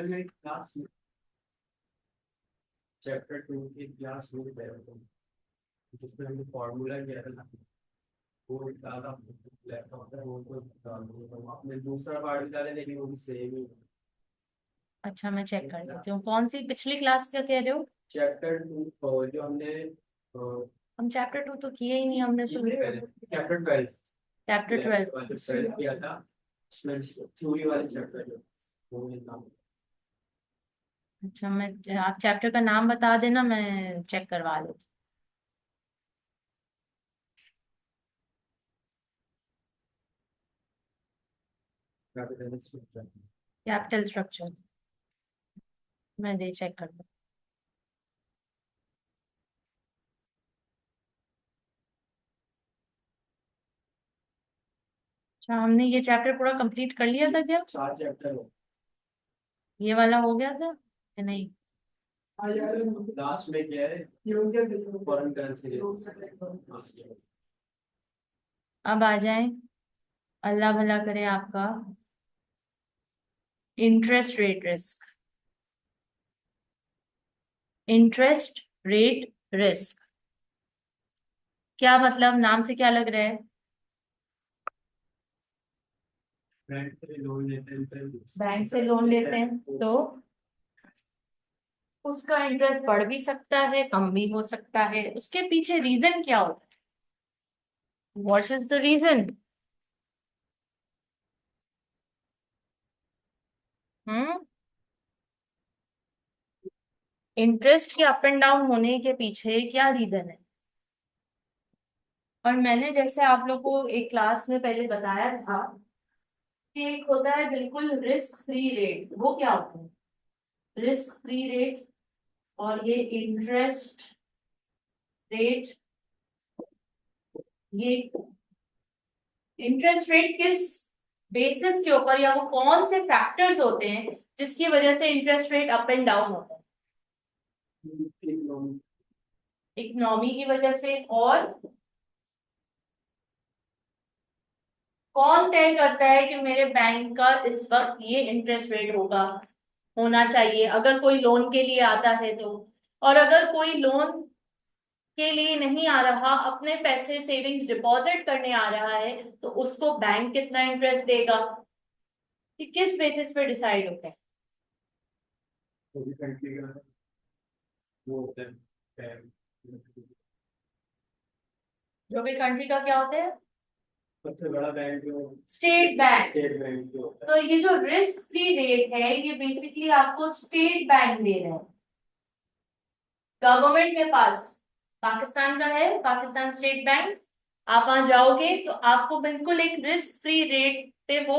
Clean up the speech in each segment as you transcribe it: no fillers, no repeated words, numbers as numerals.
मैंने क्लास में चैप्टर 2 की क्लास में जिसमें हमने फॉर्मूला किया था ना, वो डाला लैपटॉप पे, वो तो डाल दिया था। आपने दूसरा पार्ट डाले लेकिन वो भी सेम ही अच्छा, मैं चेक कर लेती हूँ। कौन सी पिछली क्लास का कह रहे हो? चैप्टर 2 जो हमने हम चैप्टर 2 तो किए ही नहीं हमने तो। Chapter 12 chapter 12। किया था, उसमें थ्योरी वाले चैप्टर जो वो नाम अच्छा, मैं आप चैप्टर का नाम बता देना, मैं चेक करवा लेती कैपिटल स्ट्रक्चर। हूँ। कैपिटल स्ट्रक्चर मैं दे चेक कर लूँ। अच्छा, हमने ये चैप्टर पूरा कंप्लीट कर लिया था क्या? 4 चैप्टर हो ये वाला हो गया था या नहीं? लास्ट में क्या है, फॉरेन करेंसी। अब आ जाए, अल्लाह भला करे आपका। Interest rate risk. Interest rate risk क्या मतलब, नाम से क्या लग रहा है? बैंक से लोन लेते हैं, बैंक से लोन लेते हैं तो उसका इंटरेस्ट बढ़ भी सकता है, कम भी हो सकता है। उसके पीछे रीजन क्या होता है? What is the reason? Hmm interest के अप एंड डाउन होने के पीछे क्या रीजन है? और मैंने जैसे आप लोग को एक क्लास में पहले बताया था कि एक होता है बिल्कुल रिस्क फ्री रेट। वो क्या होता है? Risk free rate. और ये इंटरेस्ट रेट। ये इंटरेस्ट रेट किस बेसिस के ऊपर, या वो कौन से फैक्टर्स होते हैं जिसकी वजह से interest rate up and down होता है? इकोनॉमी की वजह से। और कौन तय करता है कि मेरे बैंक का इस वक्त ये इंटरेस्ट रेट होगा, होना चाहिए अगर कोई लोन के लिए आता है तो? और अगर कोई लोन के लिए नहीं आ रहा, अपने पैसे सेविंग्स डिपॉजिट करने आ रहा है, तो उसको बैंक कितना इंटरेस्ट देगा? कि किस बेसिस पे डिसाइड होता है? कंट्री का वो होता है, जो भी कंट्री का क्या होता है? सबसे बड़ा बैंक जो स्टेट बैंक। स्टेट बैंक जो होता तो ये जो रिस्क फ्री रेट है, ये बेसिकली आपको स्टेट बैंक दे रहे हैं गवर्नमेंट के पास। पाकिस्तान का है, पाकिस्तान स्टेट बैंक। आप वहां जाओगे तो आपको बिल्कुल एक रिस्क फ्री रेट पे वो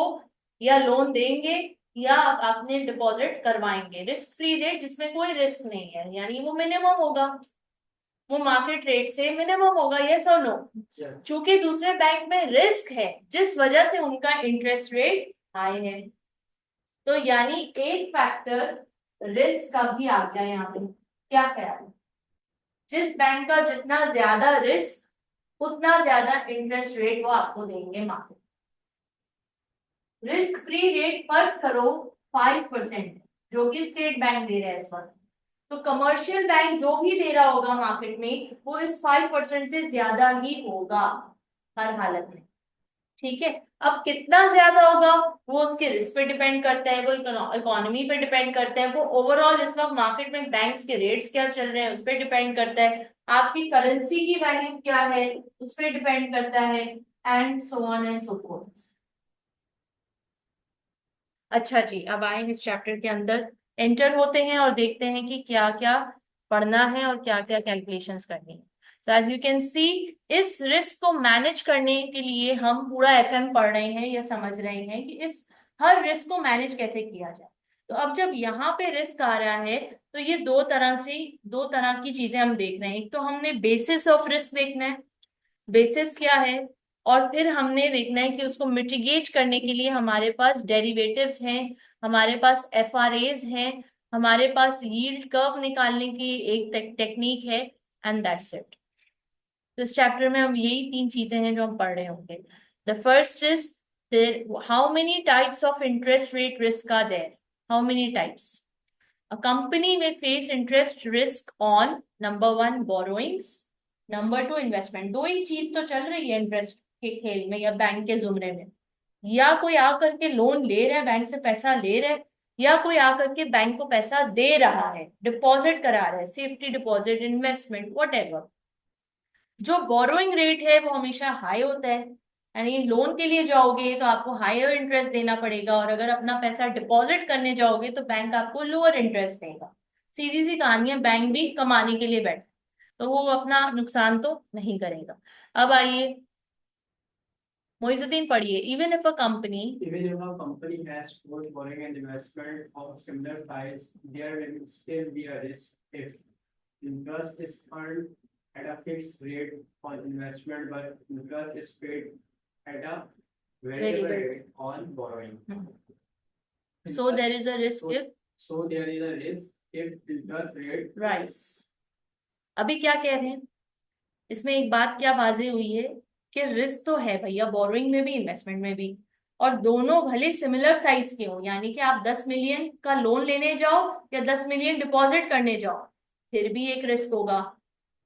या लोन देंगे या आप अपने डिपॉजिट करवाएंगे। रिस्क फ्री रेट जिसमें कोई रिस्क नहीं है, यानी वो मिनिमम होगा, वो मार्केट रेट से मिनिमम होगा। यस और नो? है। चूंकि दूसरे बैंक में रिस्क है, जिस वजह से उनका इंटरेस्ट रेट हाई है। तो यानी एक फैक्टर रिस्क का भी आ गया यहाँ पे। क्या ख्याल है? जिस बैंक का जितना ज्यादा रिस्क, उतना ज्यादा इंटरेस्ट रेट वो आपको देंगे मार्केट। रिस्क फ्री रेट फर्ज करो 5%, जो कि स्टेट बैंक दे रहा है इस वक्त। तो कमर्शियल बैंक जो भी दे रहा होगा मार्केट में, वो इस 5% से ज्यादा ही होगा हर हालत में। ठीक है। अब कितना ज्यादा होगा वो उसके रिस्क पे डिपेंड करता है, वो इकोनॉमी पे डिपेंड करता है, वो ओवरऑल इस वक्त मार्केट में बैंक्स के रेट्स क्या चल रहे हैं उस पर डिपेंड करता है, आपकी करेंसी की वैल्यू क्या है उस पर डिपेंड करता है, and so on and so fourth. अच्छा जी, अब आए इस चैप्टर के अंदर, एंटर होते हैं और देखते हैं कि क्या क्या पढ़ना है और क्या क्या कैलकुलेशंस करनी है। So as you can see, इस रिस्क को मैनेज करने के लिए हम पूरा एफएम पढ़ रहे हैं या समझ रहे हैं कि इस हर रिस्क को मैनेज कैसे किया जाए। तो अब जब यहाँ पे रिस्क आ रहा है, तो ये दो तरह की चीजें हम देख रहे हैं। एक तो हमने बेसिस ऑफ रिस्क देखना है, बेसिस क्या है, और फिर हमने देखना है कि उसको मिटिगेट करने के लिए हमारे पास डेरिवेटिव्स हैं, हमारे पास एफआरएज हैं, हमारे पास यील्ड कर्व निकालने की एक टेक्निक है, एंड दैट्स इट। तो इस चैप्टर में हम यही तीन चीजें हैं जो हम पढ़ रहे होंगे। The first is, there how many types of interest rate risk are there. How many types? A company may face interest risk on number 1 borrowings, number 2 investment. दो ही चीज तो चल रही है इंटरेस्ट के खेल में या बैंक के जुमरे में। या कोई आकर के लोन ले रहा है, बैंक से पैसा ले रहा है, या कोई आकर के बैंक को पैसा दे रहा है, डिपॉजिट करा रहा है, सेफ्टी डिपॉजिट, इन्वेस्टमेंट, व्हाटएवर। जो बोरोइंग रेट है वो हमेशा हाई होता है, यानी लोन के लिए जाओगे तो आपको हायर इंटरेस्ट देना पड़ेगा, और अगर अपना पैसा डिपॉजिट करने जाओगे तो बैंक आपको लोअर इंटरेस्ट देगा। सीधी सी कहानी है, बैंक भी कमाने के लिए बैठा, तो वो अपना नुकसान तो नहीं करेगा। अब आइए मोइजुद्दीन पढ़िए। Even if a company Even if a company has both borrowing and investment of similar size, there will still be a risk if interest is earned at a fixed rate on investment, but interest is paid at a variable Variable. rate on borrowing. so there is a risk if So there is a risk if interest rate rise। अभी क्या कह रहे हैं इसमें, एक बात क्या वाजे हुई है कि रिस्क तो है भैया, बोरोइंग में भी इन्वेस्टमेंट में भी, और दोनों भले सिमिलर साइज के हो, यानी कि आप 10 मिलियन का लोन लेने जाओ या 10 मिलियन डिपॉजिट करने जाओ, फिर भी एक रिस्क होगा।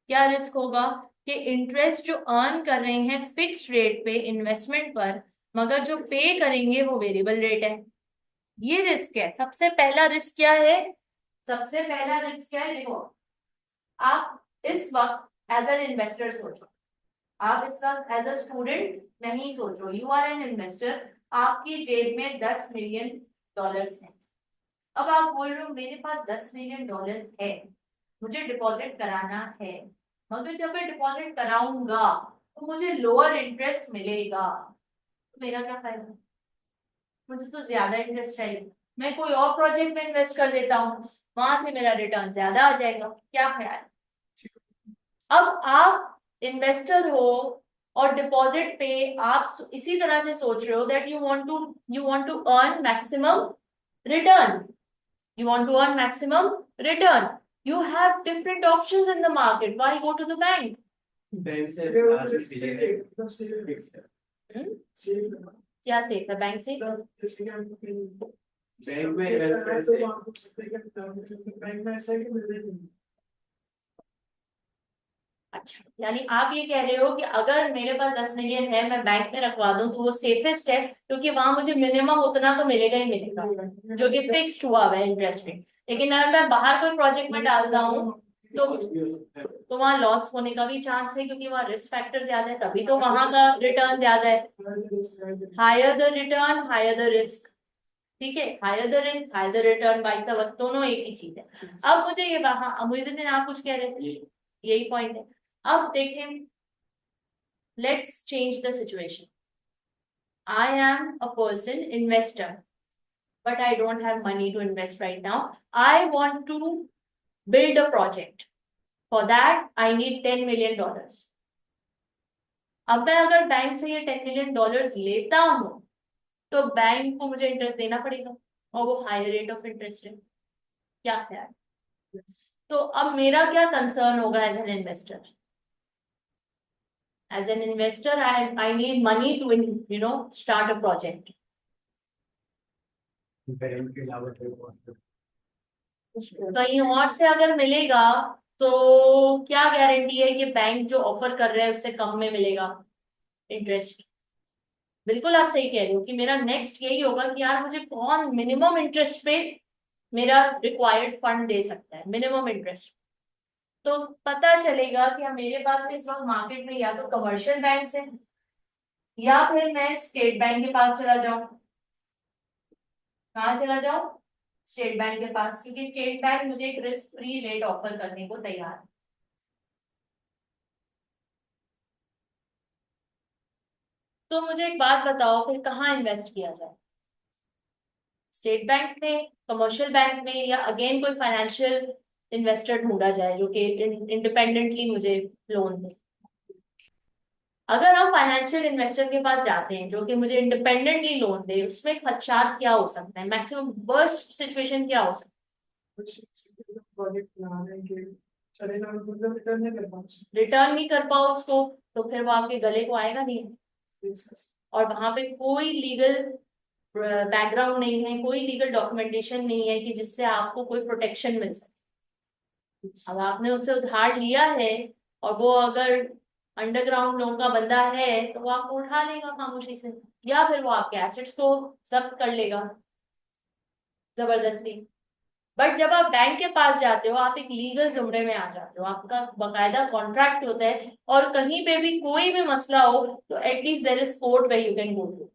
क्या रिस्क होगा कि इंटरेस्ट जो अर्न कर रहे हैं फिक्स्ड रेट पे इन्वेस्टमेंट पर, मगर जो पे करेंगे वो वेरिएबल रेट है। ये रिस्क है। सबसे पहला रिस्क क्या है? सबसे पहला रिस्क क्या है? देखो, आप इस वक्त एज एन इन्वेस्टर सोचो, आप इस वक्त एज अ स्टूडेंट नहीं सोचो, यू आर एन इन्वेस्टर। आपकी जेब में 10 मिलियन डॉलर्स हैं। अब आप बोल रहे हो मेरे पास 10 मिलियन डॉलर है, मुझे डिपॉजिट कराना है, मगर जब मैं डिपॉजिट कराऊंगा तो मुझे लोअर इंटरेस्ट मिलेगा, तो मेरा क्या फायदा? मुझे तो ज्यादा इंटरेस्ट चाहिए, मैं कोई और प्रोजेक्ट में इन्वेस्ट कर देता हूँ, वहां से मेरा रिटर्न ज्यादा आ जाएगा। क्या ख्याल? अब आप इन्वेस्टर हो और डिपॉजिट पे आप इसी तरह से सोच रहे हो that you want to earn maximum return, you want to earn maximum return, you have different options in the market, why go to the bank? Bank से क्या सेफ है बैंक से? बैंक में इन्वेस्टमेंट अच्छा, यानी आप ये कह रहे हो कि अगर मेरे पास 10 मिलियन है, मैं बैंक में रखवा दूं तो वो सेफेस्ट है, क्योंकि वहां मुझे मिनिमम उतना तो मिलेगा ही मिलेगा जो कि फिक्स्ड हुआ हुआ है इंटरेस्ट रेट। लेकिन अगर मैं बाहर कोई प्रोजेक्ट में डालता हूँ तो वहां लॉस होने का भी चांस है, क्योंकि वहां रिस्क फैक्टर ज्यादा है, तभी तो वहां का रिटर्न ज्यादा है। Higher the return higher the risk, ठीक है, higher the risk higher the return, vice versa, दोनों एक ही चीज है। अब मुझे ये वहां मुइजुद्दीन आप कुछ कह रहे थे, यही पॉइंट है। अब देखें, let's change the situation. I am a person investor, but I don't have money to invest right now. I want to build a project. For that, I need $10 million. अब मैं अगर बैंक से ये $10 million लेता हूं तो bank को मुझे इंटरेस्ट देना पड़ेगा, और वो हायर रेट ऑफ इंटरेस्ट है। क्या ख्याल? तो अब मेरा क्या कंसर्न होगा as an investor? As an investor, I need money to start a project. Bank के अलावा कहीं और से अगर मिलेगा तो क्या गारंटी है कि बैंक जो ऑफर कर रहा है उससे कम में मिलेगा इंटरेस्ट? बिल्कुल आप सही कह रहे हो कि मेरा नेक्स्ट यही होगा कि यार मुझे कौन मिनिमम इंटरेस्ट पे मेरा रिक्वायर्ड फंड दे सकता है, मिनिमम इंटरेस्ट। तो पता चलेगा कि मेरे पास इस वक्त मार्केट में या तो कमर्शियल बैंक है, या फिर मैं स्टेट बैंक के पास चला जाऊं। कहाँ चला जाऊं? स्टेट बैंक के पास, क्योंकि स्टेट बैंक मुझे एक रिस्क फ्री रेट ऑफर करने को तैयार है। तो मुझे एक बात बताओ, फिर कहाँ इन्वेस्ट किया जाए? स्टेट बैंक में, कमर्शियल बैंक में, या अगेन कोई फाइनेंशियल इन्वेस्टर ढूंढा जाए जो कि इंडिपेंडेंटली मुझे लोन दे? अगर हम फाइनेंशियल इन्वेस्टर के पास जाते हैं जो कि मुझे इंडिपेंडेंटली लोन दे, उसमें खदशात क्या हो सकते हैं? मैक्सिमम वर्स्ट सिचुएशन क्या हो सकता है? रिटर्न नहीं कर पाओ उसको, तो फिर वो आपके गले को आएगा नहीं, और वहां पे कोई लीगल बैकग्राउंड नहीं है, कोई लीगल डॉक्यूमेंटेशन नहीं है कि जिससे आपको कोई प्रोटेक्शन मिल सके। अब आपने उससे उधार लिया है और वो अगर अंडरग्राउंड लोन का बंदा है तो वो आपको उठा लेगा खामोशी से, या फिर वो आपके एसेट्स को जब्त कर लेगा जबरदस्ती। बट जब आप बैंक के पास जाते हो आप एक लीगल जुमरे में आ जाते हो, आपका बकायदा कॉन्ट्रैक्ट होता है, और कहीं पे भी कोई भी मसला हो तो at least there is court where you can go to.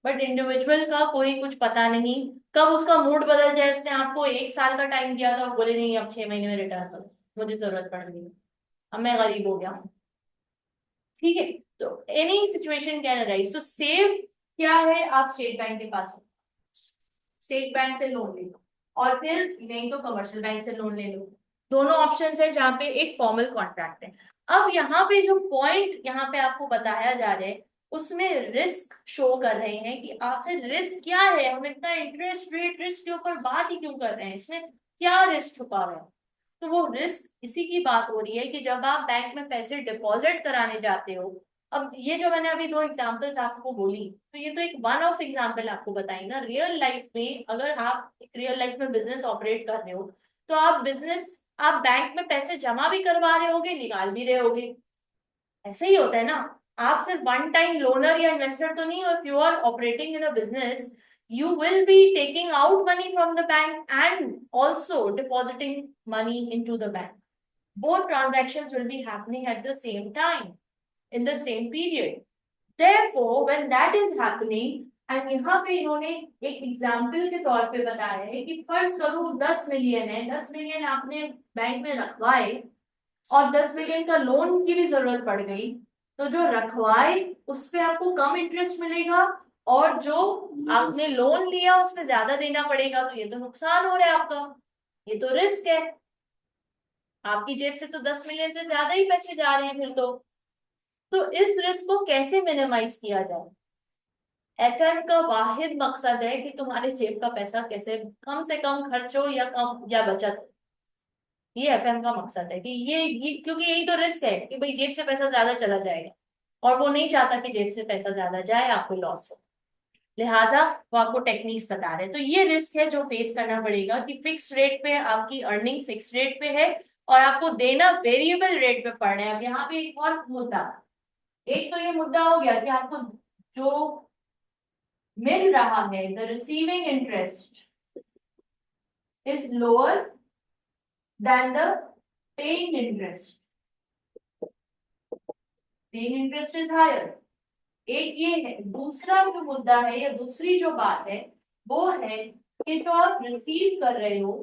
But individual का कोई कुछ पता नहीं, कब उसका मूड बदल जाए, उसने आपको 1 साल का टाइम दिया था और बोले नहीं अब 6 महीने में रिटर्न करो, मुझे जरूरत पड़ गई, अब मैं गरीब हो गया हूँ। ठीक है, तो एनी सिचुएशन कैन अराइज, तो सेफ क्या है, आप स्टेट बैंक के पास, स्टेट बैंक से लोन ले लो, और फिर नहीं तो कमर्शियल बैंक से लोन ले लो। दोनों ऑप्शंस है जहाँ पे एक फॉर्मल कॉन्ट्रैक्ट है। अब यहाँ पे जो पॉइंट यहाँ पे आपको बताया जा रहा है उसमें रिस्क शो कर रहे हैं कि आखिर रिस्क क्या है, हम इतना इंटरेस्ट रेट रिस्क के ऊपर बात ही क्यों कर रहे हैं, इसमें क्या रिस्क छुपा हुआ है। तो वो रिस्क इसी की बात हो रही है कि जब आप बैंक में पैसे डिपॉजिट कराने जाते हो, अब ये जो मैंने अभी 2 एग्जांपल्स आपको बोली, तो ये तो एक वन ऑफ एग्जांपल आपको बताई ना। रियल लाइफ में अगर आप एक रियल लाइफ में बिजनेस ऑपरेट कर रहे हो तो आप बैंक में पैसे जमा भी करवा रहे होगे, निकाल भी रहे होगे, ऐसे ही होता है ना। आप सिर्फ वन टाइम लोनर या इन्वेस्टर तो नहीं हो। If you are operating in a business you will be taking out money from the bank and also depositing money into the bank. Both transactions will be happening at the same time in the same period. Therefore, when that is happening, and यहाँ पे इन्होंने एक example के तौर पे बताया है कि फर्ज करो 10 मिलियन है, 10 मिलियन आपने बैंक में रखवाए और 10 मिलियन का लोन की भी जरूरत पड़ गई, तो जो रखवाए उस पे आपको कम इंटरेस्ट मिलेगा और जो आपने लोन लिया उसमें ज्यादा देना पड़ेगा, तो ये तो नुकसान हो रहा है आपका, ये तो रिस्क है। आपकी जेब से तो 10 मिलियन से ज्यादा ही पैसे जा रहे हैं फिर तो इस रिस्क को कैसे मिनिमाइज किया जाए। एफएम का वाहिद मकसद है कि तुम्हारे जेब का पैसा कैसे कम से कम खर्च हो या कम या बचत हो। ये एफएम का मकसद है कि ये क्योंकि यही तो रिस्क है कि भाई जेब से पैसा ज्यादा चला जाएगा, और वो नहीं चाहता कि जेब से पैसा ज्यादा जाए, आपको लॉस हो। लिहाजा वो आपको टेक्निक्स बता रहे हैं। तो ये रिस्क है जो फेस करना पड़ेगा कि फिक्स रेट पे आपकी अर्निंग फिक्स रेट पे है और आपको देना वेरिएबल रेट पे पड़ रहा है। अब यहाँ पे एक और मुद्दा, एक तो ये मुद्दा हो गया कि आपको जो मिल रहा है the receiving interest is lower than the paying interest, paying interest is higher. एक ये है। दूसरा जो मुद्दा है या दूसरी जो बात है वो है कि जो आप रिसीव कर रहे हो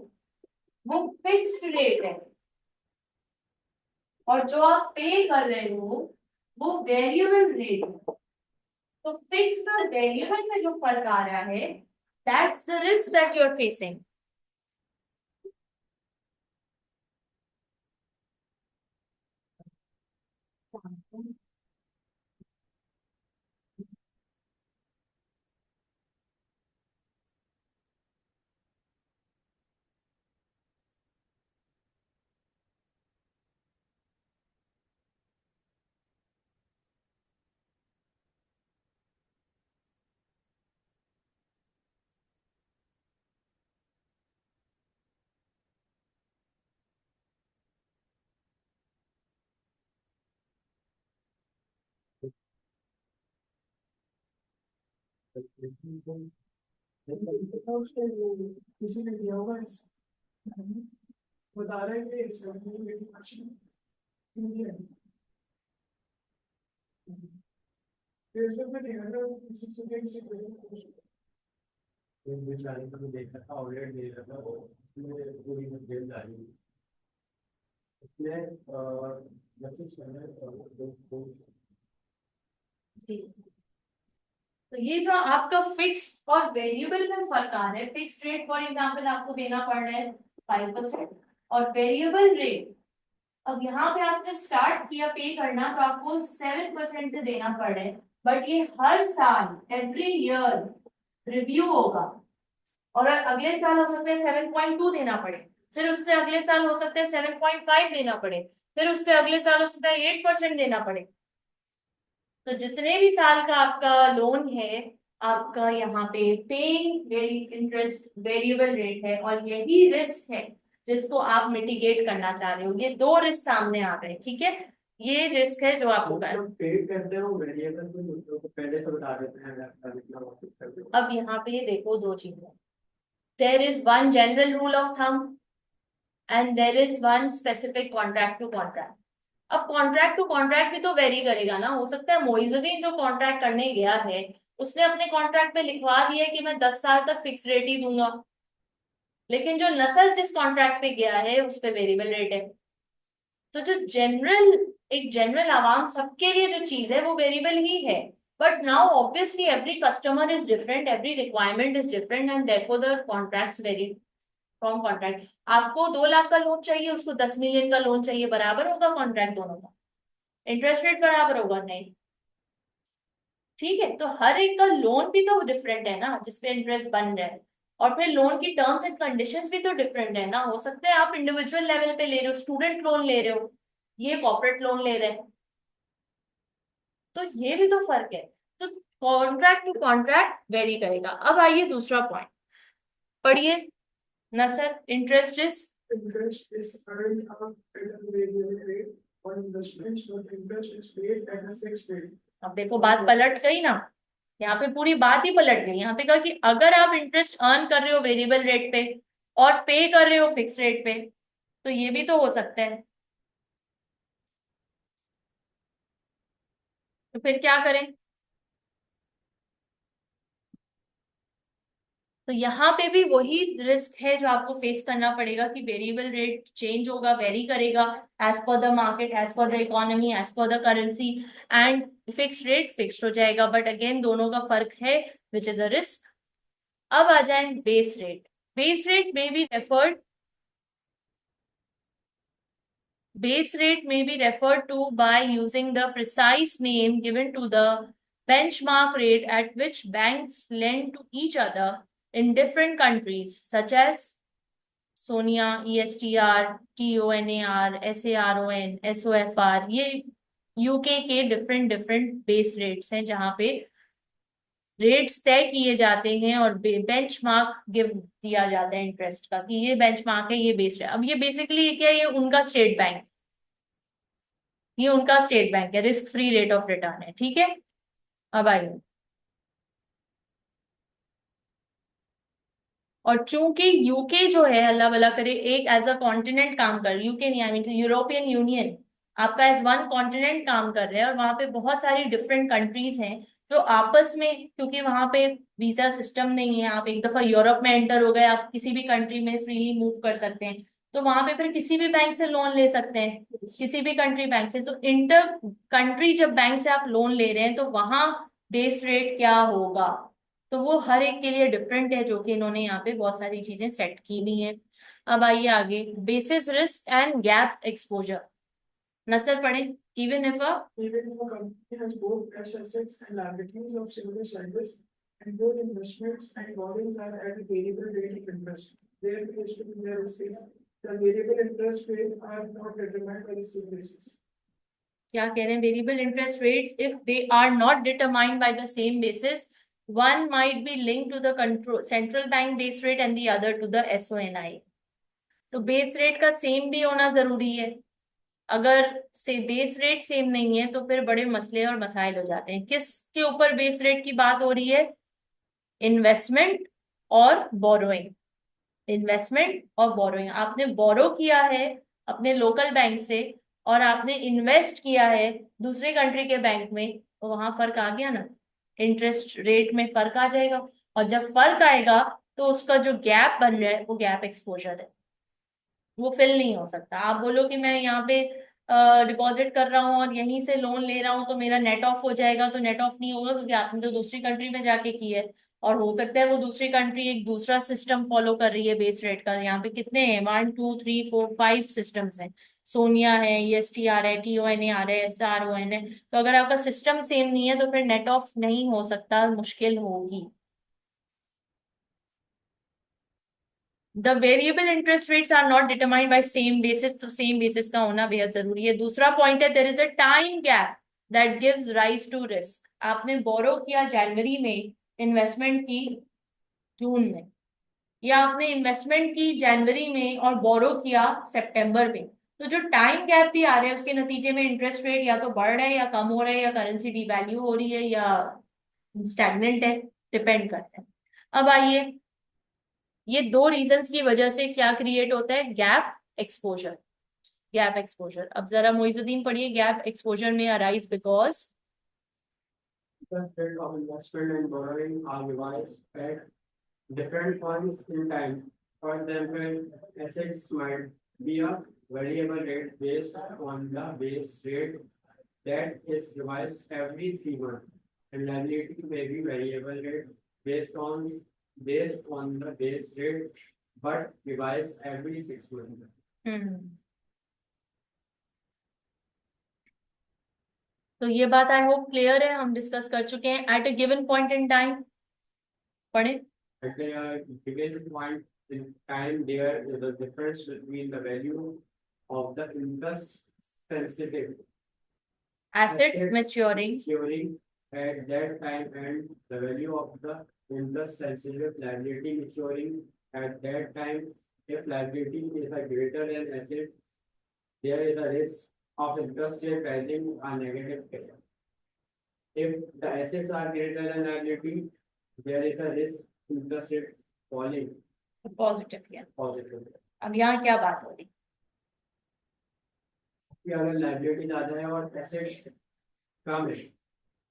वो फिक्स्ड रेट है और जो आप पे कर रहे हो वो वेरिएबल रेट है। तो फिक्स्ड और वेरिएबल में जो फर्क आ रहा है, that's the risk that you are facing. किसी ने दिया होगा, बता रहे हैं कि फेसबुक में देखा था किसी से बेचारे को देखा था, ऑलरेडी दे रहा था वो, उसमें पूरी डिटेल डाली उसमें बच्चे समय जी। तो ये जो आपका फिक्स्ड और वेरिएबल में फर्क आ रहा है, फिक्स्ड रेट फॉर एग्जांपल आपको देना पड़ रहा है 5% और वेरिएबल रेट, अब यहाँ पे आपने स्टार्ट किया पे करना तो आपको 7% से देना पड़ रहा है, बट ये हर साल एवरी ईयर रिव्यू होगा और अगले साल हो सकता है 7.2 देना पड़े, फिर उससे अगले साल हो सकता है 7.5 देना पड़े, फिर उससे अगले साल हो सकता है 8% देना पड़े। तो जितने भी साल का आपका लोन है आपका यहाँ पे paying very interest variable rate है, और यही रिस्क है जिसको आप मिटिगेट करना चाह रहे हो। ये दो रिस्क सामने आ गए, ठीक है, ये रिस्क है जो आपको पे करते हो वेरिएबल को दूसरों को पहले से बता देते हैं, जितना वापस कर दो। अब यहाँ पे देखो दो चीजें, there is one general rule of thumb and there is one specific contract to contract. अब कॉन्ट्रैक्ट टू कॉन्ट्रैक्ट भी तो वेरी करेगा ना, हो सकता है मोइजुद्दीन जो कॉन्ट्रैक्ट करने गया है उसने अपने कॉन्ट्रैक्ट में लिखवा दिया है कि मैं 10 साल तक फिक्स रेट ही दूंगा, लेकिन जो नसर जिस कॉन्ट्रैक्ट पे गया है उस पे वेरिएबल रेट है। तो जो जनरल, एक जनरल आवाम सबके लिए जो चीज है वो वेरिएबल ही है। But now obviously every customer is different, every requirement is different, and therefore the contracts very from contract. आपको 2 लाख का लोन चाहिए, उसको 10 मिलियन का लोन चाहिए, बराबर होगा कॉन्ट्रैक्ट दोनों का? इंटरेस्ट रेट बराबर होगा? नहीं। ठीक है, तो हर एक का लोन भी तो डिफरेंट है ना जिसपे इंटरेस्ट बन रहा है, और फिर लोन की टर्म्स एंड कंडीशंस भी तो डिफरेंट है ना। हो सकता है आप इंडिविजुअल लेवल पे ले रहे हो, स्टूडेंट लोन ले रहे हो, ये कॉर्पोरेट लोन ले रहे हैं, तो ये भी तो फर्क है। तो कॉन्ट्रैक्ट टू कॉन्ट्रैक्ट वेरी करेगा। अब आइए दूसरा पॉइंट पढ़िए ना sir, interest is Interest is earned at a variable rate on investments, but interest is paid at a fixed rate. अब देखो बात पलट गई ना, यहाँ पे पूरी बात ही पलट गई। यहाँ पे कहा कि अगर आप इंटरेस्ट अर्न कर रहे हो वेरिएबल रेट पे और पे कर रहे हो फिक्स रेट पे, तो ये भी तो हो सकता है। तो फिर क्या करें? तो यहाँ पे भी वही रिस्क है जो आपको फेस करना पड़ेगा कि वेरिएबल रेट चेंज होगा, वेरी करेगा as per the market, as per the economy, as per the currency, and fix rate fixed हो जाएगा। बट अगेन दोनों का फर्क है विच इज अ रिस्क। अब आ जाए बेस रेट। बेस रेट में be referred Base rate may be referred to by using the precise name given to the benchmark rate at which banks lend to each other in different countries, such as SONIA, ESTR, TONAR, SARON, SOFR। ये UK के different different base rates हैं जहां पे rates तय किए जाते हैं और बेंचमार्क गिव दिया जाता है इंटरेस्ट का कि ये बेंचमार्क है, ये बेस रेट। अब ये बेसिकली क्या है, ये उनका स्टेट बैंक, ये उनका स्टेट बैंक है, risk free rate of return है, ठीक है। अब आइए, और चूंकि यूके जो है अल्लाह भला करे एक एज अ कॉन्टिनेंट काम कर, यूके नहीं, आई मीन यूरोपियन यूनियन आपका एज वन कॉन्टिनेंट काम कर रहे हैं, और वहां पे बहुत सारी डिफरेंट कंट्रीज हैं जो आपस में, क्योंकि वहां पे वीजा सिस्टम नहीं है, आप एक दफा यूरोप में एंटर हो गए, आप किसी भी कंट्री में फ्रीली मूव कर सकते हैं, तो वहां पे फिर किसी भी बैंक से लोन ले सकते हैं, किसी भी कंट्री बैंक से। तो इंटर कंट्री जब बैंक से आप लोन ले रहे हैं तो वहां बेस रेट क्या होगा, तो वो हर एक के लिए डिफरेंट है, जो कि इन्होंने यहाँ पे बहुत सारी चीजें सेट की भी हैं। अब आइए आगे, basis risk and gap exposure. Nasar पढ़े। Even if a Even if a company has both cash assets and liabilities of similar sizes, and both investments and borrowings are at a variable rate of interest, there is to be their risk if the variable interest rate are not determined by the same basis. क्या कह रहे हैं, variable interest rates if they are not determined by the same basis, one might be link to the control central bank base rate and the other to the SONI. तो base rate का same भी होना जरूरी है। अगर से base rate same नहीं है तो फिर बड़े मसले और मसाइल हो जाते हैं। किसके ऊपर बेस रेट की बात हो रही है? इन्वेस्टमेंट और बोरोइंग। इन्वेस्टमेंट और बोरोइंग, आपने बोरो किया है अपने लोकल बैंक से और आपने इन्वेस्ट किया है दूसरे कंट्री के बैंक में, तो वहां फर्क आ गया ना, इंटरेस्ट रेट में फर्क आ जाएगा। और जब फर्क आएगा तो उसका जो गैप बन रहा है वो गैप एक्सपोजर है, वो फिल नहीं हो सकता। आप बोलो कि मैं यहाँ पे डिपॉजिट कर रहा हूँ और यहीं से लोन ले रहा हूँ तो मेरा नेट ऑफ हो जाएगा, तो नेट ऑफ नहीं होगा क्योंकि आपने तो दूसरी कंट्री में जाके की है। और हो सकता है वो दूसरी कंट्री एक दूसरा सिस्टम फॉलो कर रही है बेस रेट का। यहाँ पे कितने हैं, 1 2 3 4 5 सिस्टम्स हैं, सोनिया है, ईएसटीआर है, टीओएनएआर है, एसआरओएन है। तो अगर आपका सिस्टम सेम नहीं है तो फिर नेट ऑफ नहीं हो सकता, मुश्किल होगी। The variable interest rates are not determined by same basis, तो सेम बेसिस का होना बेहद जरूरी है। दूसरा पॉइंट है, there is a time gap that gives rise to risk. आपने बोरो किया जनवरी में इन्वेस्टमेंट की जून में, या आपने इन्वेस्टमेंट की जनवरी में और बोरो किया सितंबर में, तो जो टाइम गैप भी आ रहा है उसके नतीजे में इंटरेस्ट रेट या तो बढ़ रहा है या कम हो रहा है या करेंसी डिवैल्यू हो रही है या स्टैग्नेंट है, डिपेंड करता है। अब आइए, ये दो रीजंस की वजह से क्या क्रिएट होता है, गैप एक्सपोजर। गैप एक्सपोजर, अब जरा मोइजुद्दीन पढ़िए, गैप एक्सपोजर में arise because Interest rate of investment and borrowing are revised at different points in time. For example, assets might be a variable rate based on the base rate that is revised every 3 months. And liability may be variable rate based on the base rate, but revised every 6 months. तो ये बात I hope clear है, हम discuss कर चुके हैं। At a given point in time, पढ़े। At a given point in time, there is a difference between the value of the interest sensitive assets maturing at that time and the value of the interest sensitive liability maturing at that time. If liability is a greater than asset, there is a risk of interest rate rising a negative figure. If the assets are greater than liability, there is a risk interest rate falling positive क्या, positive. अब यहाँ क्या बात हो रही, कि अगर liability ज्यादा है और एसेट्स कम है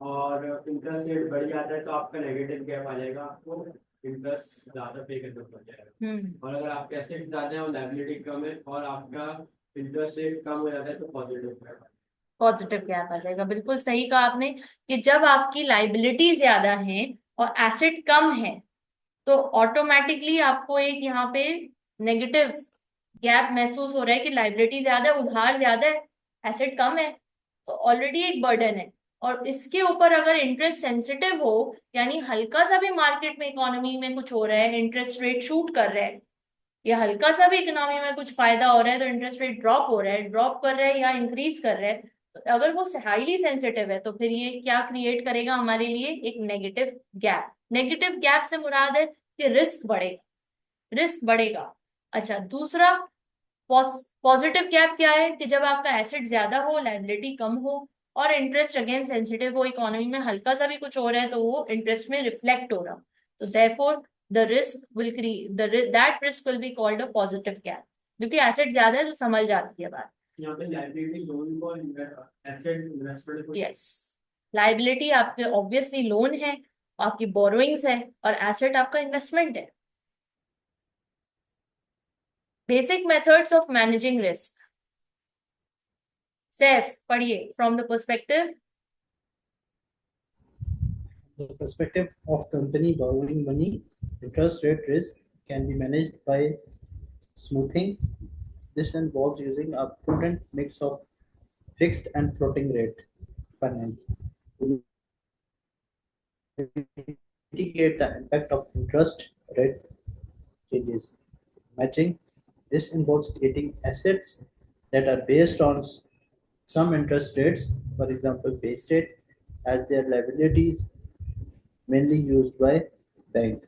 और इंटरेस्ट रेट बढ़ जाता है तो आपका नेगेटिव गैप आ जाएगा, आपको इंटरेस्ट ज्यादा पे करना पड़ जाएगा। और अगर आपके एसेट ज्यादा है और लाइबिलिटी कम है और आपका इंटरेस्ट रेट कम हो जाता है तो पॉजिटिव गैप आ जाएगा। बिल्कुल सही कहा आपने कि जब आपकी लाइबिलिटी ज्यादा है और एसेट कम है तो ऑटोमेटिकली आपको एक यहाँ पे नेगेटिव गैप महसूस हो रहा है कि लाइबिलिटी ज्यादा है, उधार ज्यादा है, एसेट कम है, तो ऑलरेडी एक बर्डन है। और इसके ऊपर अगर इंटरेस्ट सेंसिटिव हो, यानी हल्का सा भी मार्केट में इकोनॉमी में कुछ हो रहा है, इंटरेस्ट रेट शूट कर रहा है, या हल्का सा भी इकोनॉमी में कुछ फायदा हो रहा है तो इंटरेस्ट रेट ड्रॉप हो रहा है, ड्रॉप कर रहा है या इंक्रीज कर रहा है, तो अगर वो हाईली सेंसिटिव है तो फिर ये क्या क्रिएट करेगा हमारे लिए, एक नेगेटिव गैप। नेगेटिव गैप से मुराद है कि रिस्क बढ़ेगा, रिस्क बढ़ेगा। अच्छा, दूसरा पॉजिटिव गैप क्या है, कि जब आपका एसेट ज्यादा हो, लाइबिलिटी कम हो और इंटरेस्ट अगेन सेंसिटिव हो, इकोनॉमी में हल्का सा भी कुछ हो रहा है तो वो इंटरेस्ट में रिफ्लेक्ट हो रहा, तो therefore the risk will create that risk will be called a positive gap, क्योंकि एसेट ज्यादा है तो संभल जाती है बात। यहाँ पे लाइबिलिटी लोन को एसेट इन्वेस्टमेंट को, यस, लाइबिलिटी आपके ऑब्वियसली लोन है, आपकी बोरोइंग्स है, और एसेट आपका इन्वेस्टमेंट है। Basic methods of managing risk, Saif पढ़िए, from the perspective The perspective of company borrowing money, interest rate risk can be managed by smoothing. This involves using a prudent mix of fixed and floating rate finance to mitigate the impact of interest rate changes. Matching. This involves creating assets that are based on some interest rates, for example, base rate, as their liabilities mainly used by bank.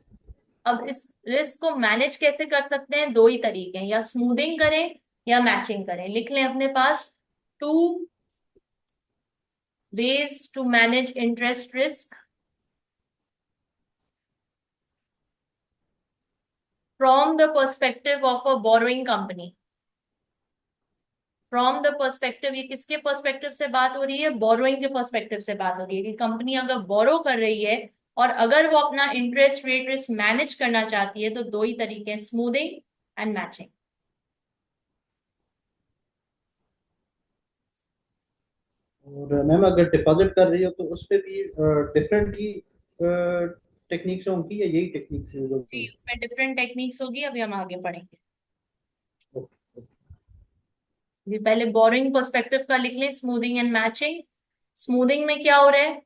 अब इस risk को manage कैसे कर सकते हैं, दो ही तरीके हैं, या स्मूथिंग करें या मैचिंग करें। लिख लें अपने पास, 2 ways to manage interest risk from the perspective of a borrowing company। From the perspective, ये किसके पर्सपेक्टिव से बात हो रही है, बोरोइंग के पर्सपेक्टिव से बात हो रही है कि कंपनी अगर बोरो कर रही है और अगर वो अपना इंटरेस्ट रेट रिस्क मैनेज करना चाहती है तो दो ही तरीके हैं, स्मूथिंग एंड मैचिंग। और मैम अगर डिपॉजिट कर रही हो तो उस पे भी डिफरेंट ही टेक्निक्स होंगी या यही टेक्निक्स यूज होती जी, है? उसमें डिफरेंट टेक्निक्स होगी, अभी हम आगे पढ़ेंगे। ये पहले बोरोइंग पर्सपेक्टिव का लिख लें, स्मूथिंग एंड मैचिंग। स्मूथिंग में क्या हो रहा है,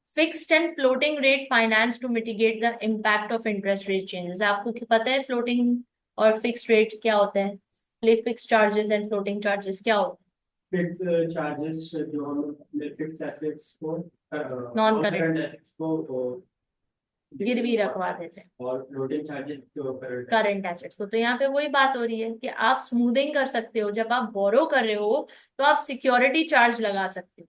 fixed and floating rate finance to mitigate the impact of interest rate changes. आपको पता है फ्लोटिंग और फिक्स्ड रेट क्या होता है, fixed charges and floating charges क्या होते हैं। फिक्स चार्जेस जो हम फिक्स एसेट्स को नॉन करेंट एसेट्स को गिरवी रखवा देते हैं और फ्लोटिंग चार्जेस जो करंट करंट एसेट्स को। तो यहाँ पे वही बात हो रही है कि आप स्मूथिंग कर सकते हो, जब आप बोरो कर रहे हो तो आप सिक्योरिटी चार्ज लगा सकते हो,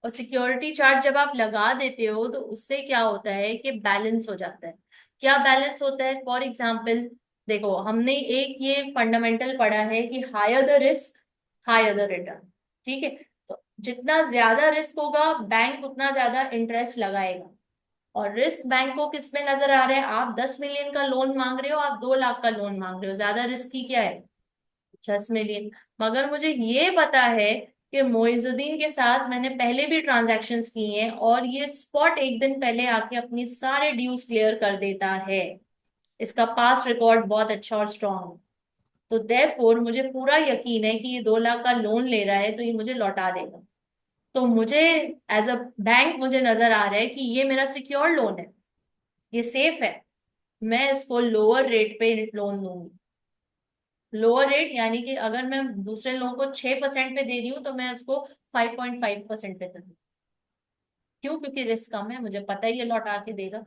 और सिक्योरिटी चार्ज जब आप लगा देते हो तो उससे क्या होता है कि बैलेंस हो जाता है। क्या बैलेंस होता है? फॉर एग्जाम्पल देखो, हमने एक ये फंडामेंटल पढ़ा है कि higher the risk higher the return. ठीक है, तो जितना ज्यादा रिस्क होगा बैंक उतना ज्यादा इंटरेस्ट लगाएगा। और रिस्क बैंक को किस में नजर आ रहा है? आप 10 मिलियन का लोन मांग रहे हो, आप 2 लाख का लोन मांग रहे हो, ज्यादा रिस्की क्या है? 10 मिलियन। मगर मुझे ये पता है कि मोइजुद्दीन के साथ मैंने पहले भी ट्रांजैक्शंस की हैं और ये स्पॉट एक दिन पहले आके अपनी सारे ड्यूज क्लियर कर देता है, इसका पास रिकॉर्ड बहुत अच्छा और स्ट्रांग है। तो देयरफॉर मुझे पूरा यकीन है कि ये 2 लाख का लोन ले रहा है तो ये मुझे लौटा देगा। तो मुझे एज अ बैंक मुझे नजर आ रहा है कि ये मेरा सिक्योर लोन है, ये सेफ है, मैं इसको लोअर रेट पे लोन दूंगी। लोअर रेट यानी कि अगर मैं दूसरे लोगों को 6% पे दे रही हूँ तो मैं उसको 5.5% पे दूंगी। क्यों? क्योंकि रिस्क कम है, मुझे पता है ये लौटा के देगा।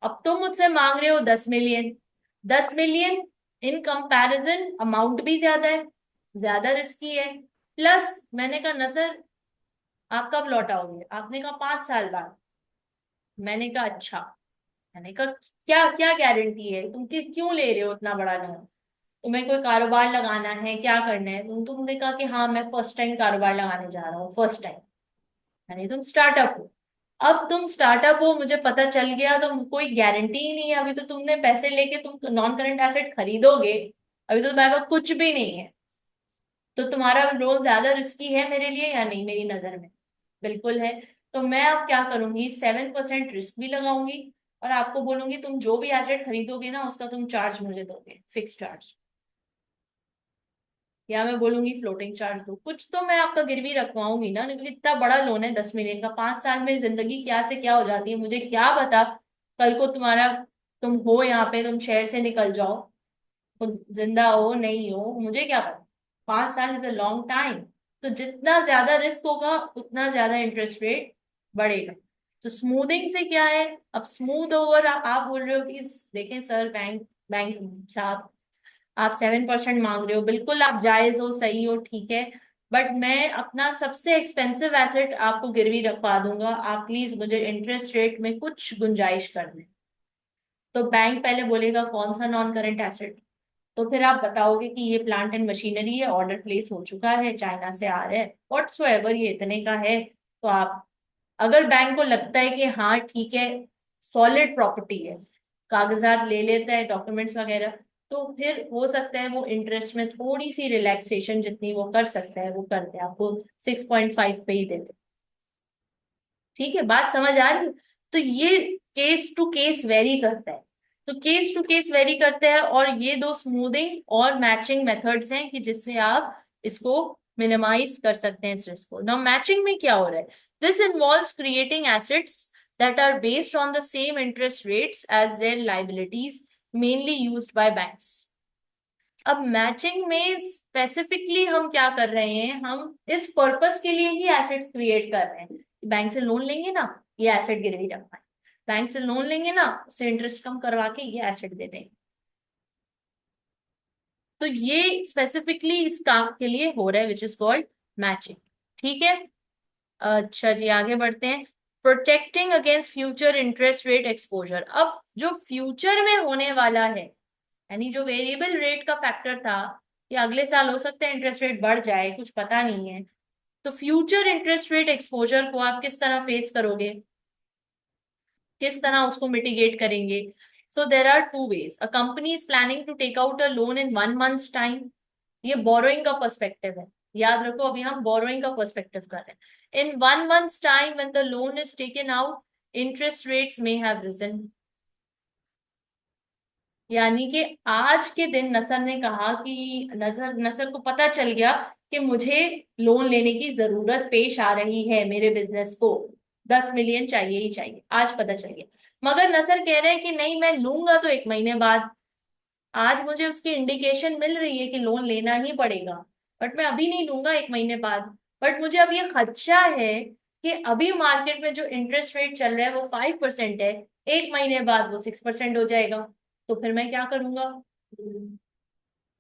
अब तुम मुझसे मांग रहे हो 10 million. 10 million in comparison amount भी ज्यादा है, ज्यादा रिस्की है। प्लस मैंने कहा नसर आप कब लौटाओगे? आपने कहा 5 साल बाद। मैंने कहा अच्छा। मैंने कहा क्या क्या गारंटी है? क्यों ले रहे हो इतना बड़ा लोन? तुम्हें कोई कारोबार लगाना है, क्या करना है? तुमने कहा कि हाँ मैं फर्स्ट टाइम कारोबार लगाने जा रहा हूँ, फर्स्ट टाइम। यानी तुम स्टार्टअप हो। अब तुम स्टार्टअप हो, मुझे पता चल गया, तो कोई गारंटी ही नहीं है। अभी तो तुमने पैसे लेके तुम नॉन करंट एसेट खरीदोगे, अभी तो तुम्हारे पास कुछ भी नहीं है। तो तुम्हारा लोन ज्यादा रिस्की है मेरे लिए या नहीं? मेरी नजर में बिल्कुल है। तो मैं अब क्या करूंगी, 7% रिस्क भी लगाऊंगी और आपको बोलूंगी तुम जो भी एसेट खरीदोगे ना उसका तुम चार्ज मुझे दोगे, फिक्स चार्ज। या मैं बोलूंगी फ्लोटिंग चार्ज दो, कुछ तो मैं आपका गिरवी रखवाऊंगी ना, क्योंकि इतना बड़ा लोन है 10 मिलियन का। 5 साल में जिंदगी क्या से क्या हो जाती है मुझे क्या पता। कल को तुम्हारा, तुम हो यहाँ पे, तुम शहर से निकल जाओ, तुम जिंदा हो नहीं हो मुझे क्या पता। 5 साल इज अ लॉन्ग टाइम। तो जितना ज्यादा रिस्क होगा उतना ज्यादा इंटरेस्ट रेट बढ़ेगा। तो स्मूथिंग से क्या है? अब स्मूथ ओवर आप बोल रहे हो कि देखें सर, बैंक बैंक साहब, आप 7% मांग रहे हो, बिल्कुल आप जायज हो, सही हो, ठीक है। बट मैं अपना सबसे एक्सपेंसिव एसेट आपको गिरवी रखवा दूंगा, आप प्लीज मुझे इंटरेस्ट रेट में कुछ गुंजाइश कर दें। तो बैंक पहले बोलेगा कौन सा नॉन करंट एसेट? तो फिर आप बताओगे कि ये प्लांट एंड मशीनरी है, ऑर्डर प्लेस हो चुका है, चाइना से आ रहा है, व्हाट्सोएवर, ये इतने का है। तो आप, अगर बैंक को लगता है कि हाँ ठीक है, सॉलिड प्रॉपर्टी है, कागजात ले लेता है, डॉक्यूमेंट्स वगैरह, तो फिर हो सकता है वो इंटरेस्ट में थोड़ी सी रिलैक्सेशन जितनी वो कर सकता है वो करते हैं, आपको 6.5 पे ही देते। ठीक है, बात समझ आ रही है? तो ये केस टू केस वेरी करता है। तो केस टू केस वेरी करता है, और ये दो स्मूथिंग और मैचिंग मेथड्स हैं कि जिससे आप इसको मिनिमाइज कर सकते हैं इस रिस्क को। नाउ मैचिंग में क्या हो रहा है? This involves creating assets that are based on the same interest rates as their liabilities, mainly used by banks. अब मैचिंग में स्पेसिफिकली हम क्या कर रहे हैं? हम इस पर्पस के लिए ही एसेट्स क्रिएट कर रहे हैं। बैंक से लोन लेंगे ना, ये एसेट गिरवी रखना है। बैंक से लोन लेंगे ना, उससे इंटरेस्ट कम करवा के ये एसेट दे देंगे। तो ये स्पेसिफिकली इस काम के लिए हो रहा है, विच इज कॉल्ड मैचिंग। ठीक है, अच्छा जी आगे बढ़ते हैं। Protecting against future interest rate exposure. अब जो फ्यूचर में होने वाला है, यानी जो वेरिएबल रेट का फैक्टर था कि अगले साल हो सकता है इंटरेस्ट रेट बढ़ जाए, कुछ पता नहीं है, तो फ्यूचर इंटरेस्ट रेट एक्सपोजर को आप किस तरह फेस करोगे, किस तरह उसको मिटिगेट करेंगे? So there are two ways. A company is planning to take out a loan in 1 months time. ये बोरोइंग का पर्सपेक्टिव है, याद रखो, अभी हम बोरोइंग का पर्सपेक्टिव कर रहे हैं। In 1 months time when the loan is taken out, interest rates may have risen. यानी कि आज के दिन नसर ने कहा कि नसर नसर को पता चल गया कि मुझे लोन लेने की जरूरत पेश आ रही है, मेरे बिजनेस को 10 मिलियन चाहिए ही चाहिए, आज पता चल गया। मगर नसर कह रहे हैं कि नहीं मैं लूंगा तो 1 महीने बाद। आज मुझे उसकी इंडिकेशन मिल रही है कि लोन लेना ही पड़ेगा, बट मैं अभी नहीं लूंगा 1 महीने बाद। बट मुझे अब ये खदशा है कि अभी मार्केट में जो इंटरेस्ट रेट चल रहा है वो 5% है, 1 महीने बाद वो 6% हो जाएगा, तो फिर मैं क्या करूंगा?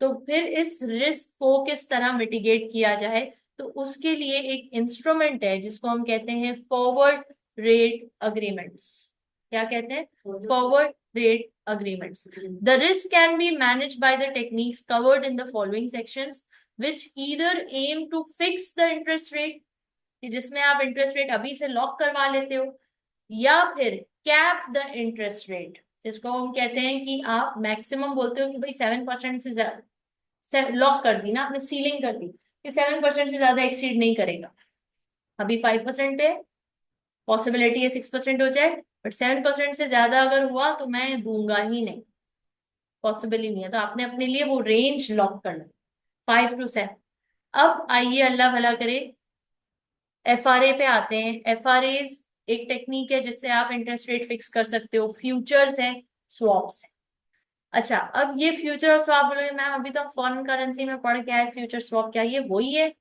तो फिर इस रिस्क को किस तरह मिटिगेट किया जाए? तो उसके लिए एक इंस्ट्रूमेंट है जिसको हम कहते हैं फॉरवर्ड रेट अग्रीमेंट्स। क्या कहते हैं? Forward rate agreements. The risk can be manage by the techniques covered in the following sections which either aim to fix the interest rate, कि जिसमें आप इंटरेस्ट रेट अभी से लॉक करवा लेते हो, या फिर कैप द इंटरेस्ट रेट, जिसको हम कहते हैं कि आप मैक्सिमम बोलते हो कि भाई 7% से ज्यादा लॉक कर दी ना आपने, सीलिंग कर दी कि 7% से ज्यादा एक्सीड नहीं करेगा। अभी 5% है, पॉसिबिलिटी है 6% हो जाए, बट 7% से ज्यादा अगर हुआ तो मैं दूंगा ही नहीं, पॉसिबल ही नहीं है। तो आपने अपने लिए वो रेंज लॉक करना, 5 to 7। अब आइए अल्लाह भला करे, एफआरए पे आते हैं। एफआरए एक टेक्निक है जिससे आप इंटरेस्ट रेट फिक्स कर सकते हो। फ्यूचर्स है, स्वॉप्स है। अच्छा, अब ये फ्यूचर और स्वैप बोलोगे मैम अभी तो हम फॉरेन करेंसी में पढ़ के आए, फ्यूचर स्वैप क्या? ये वही है,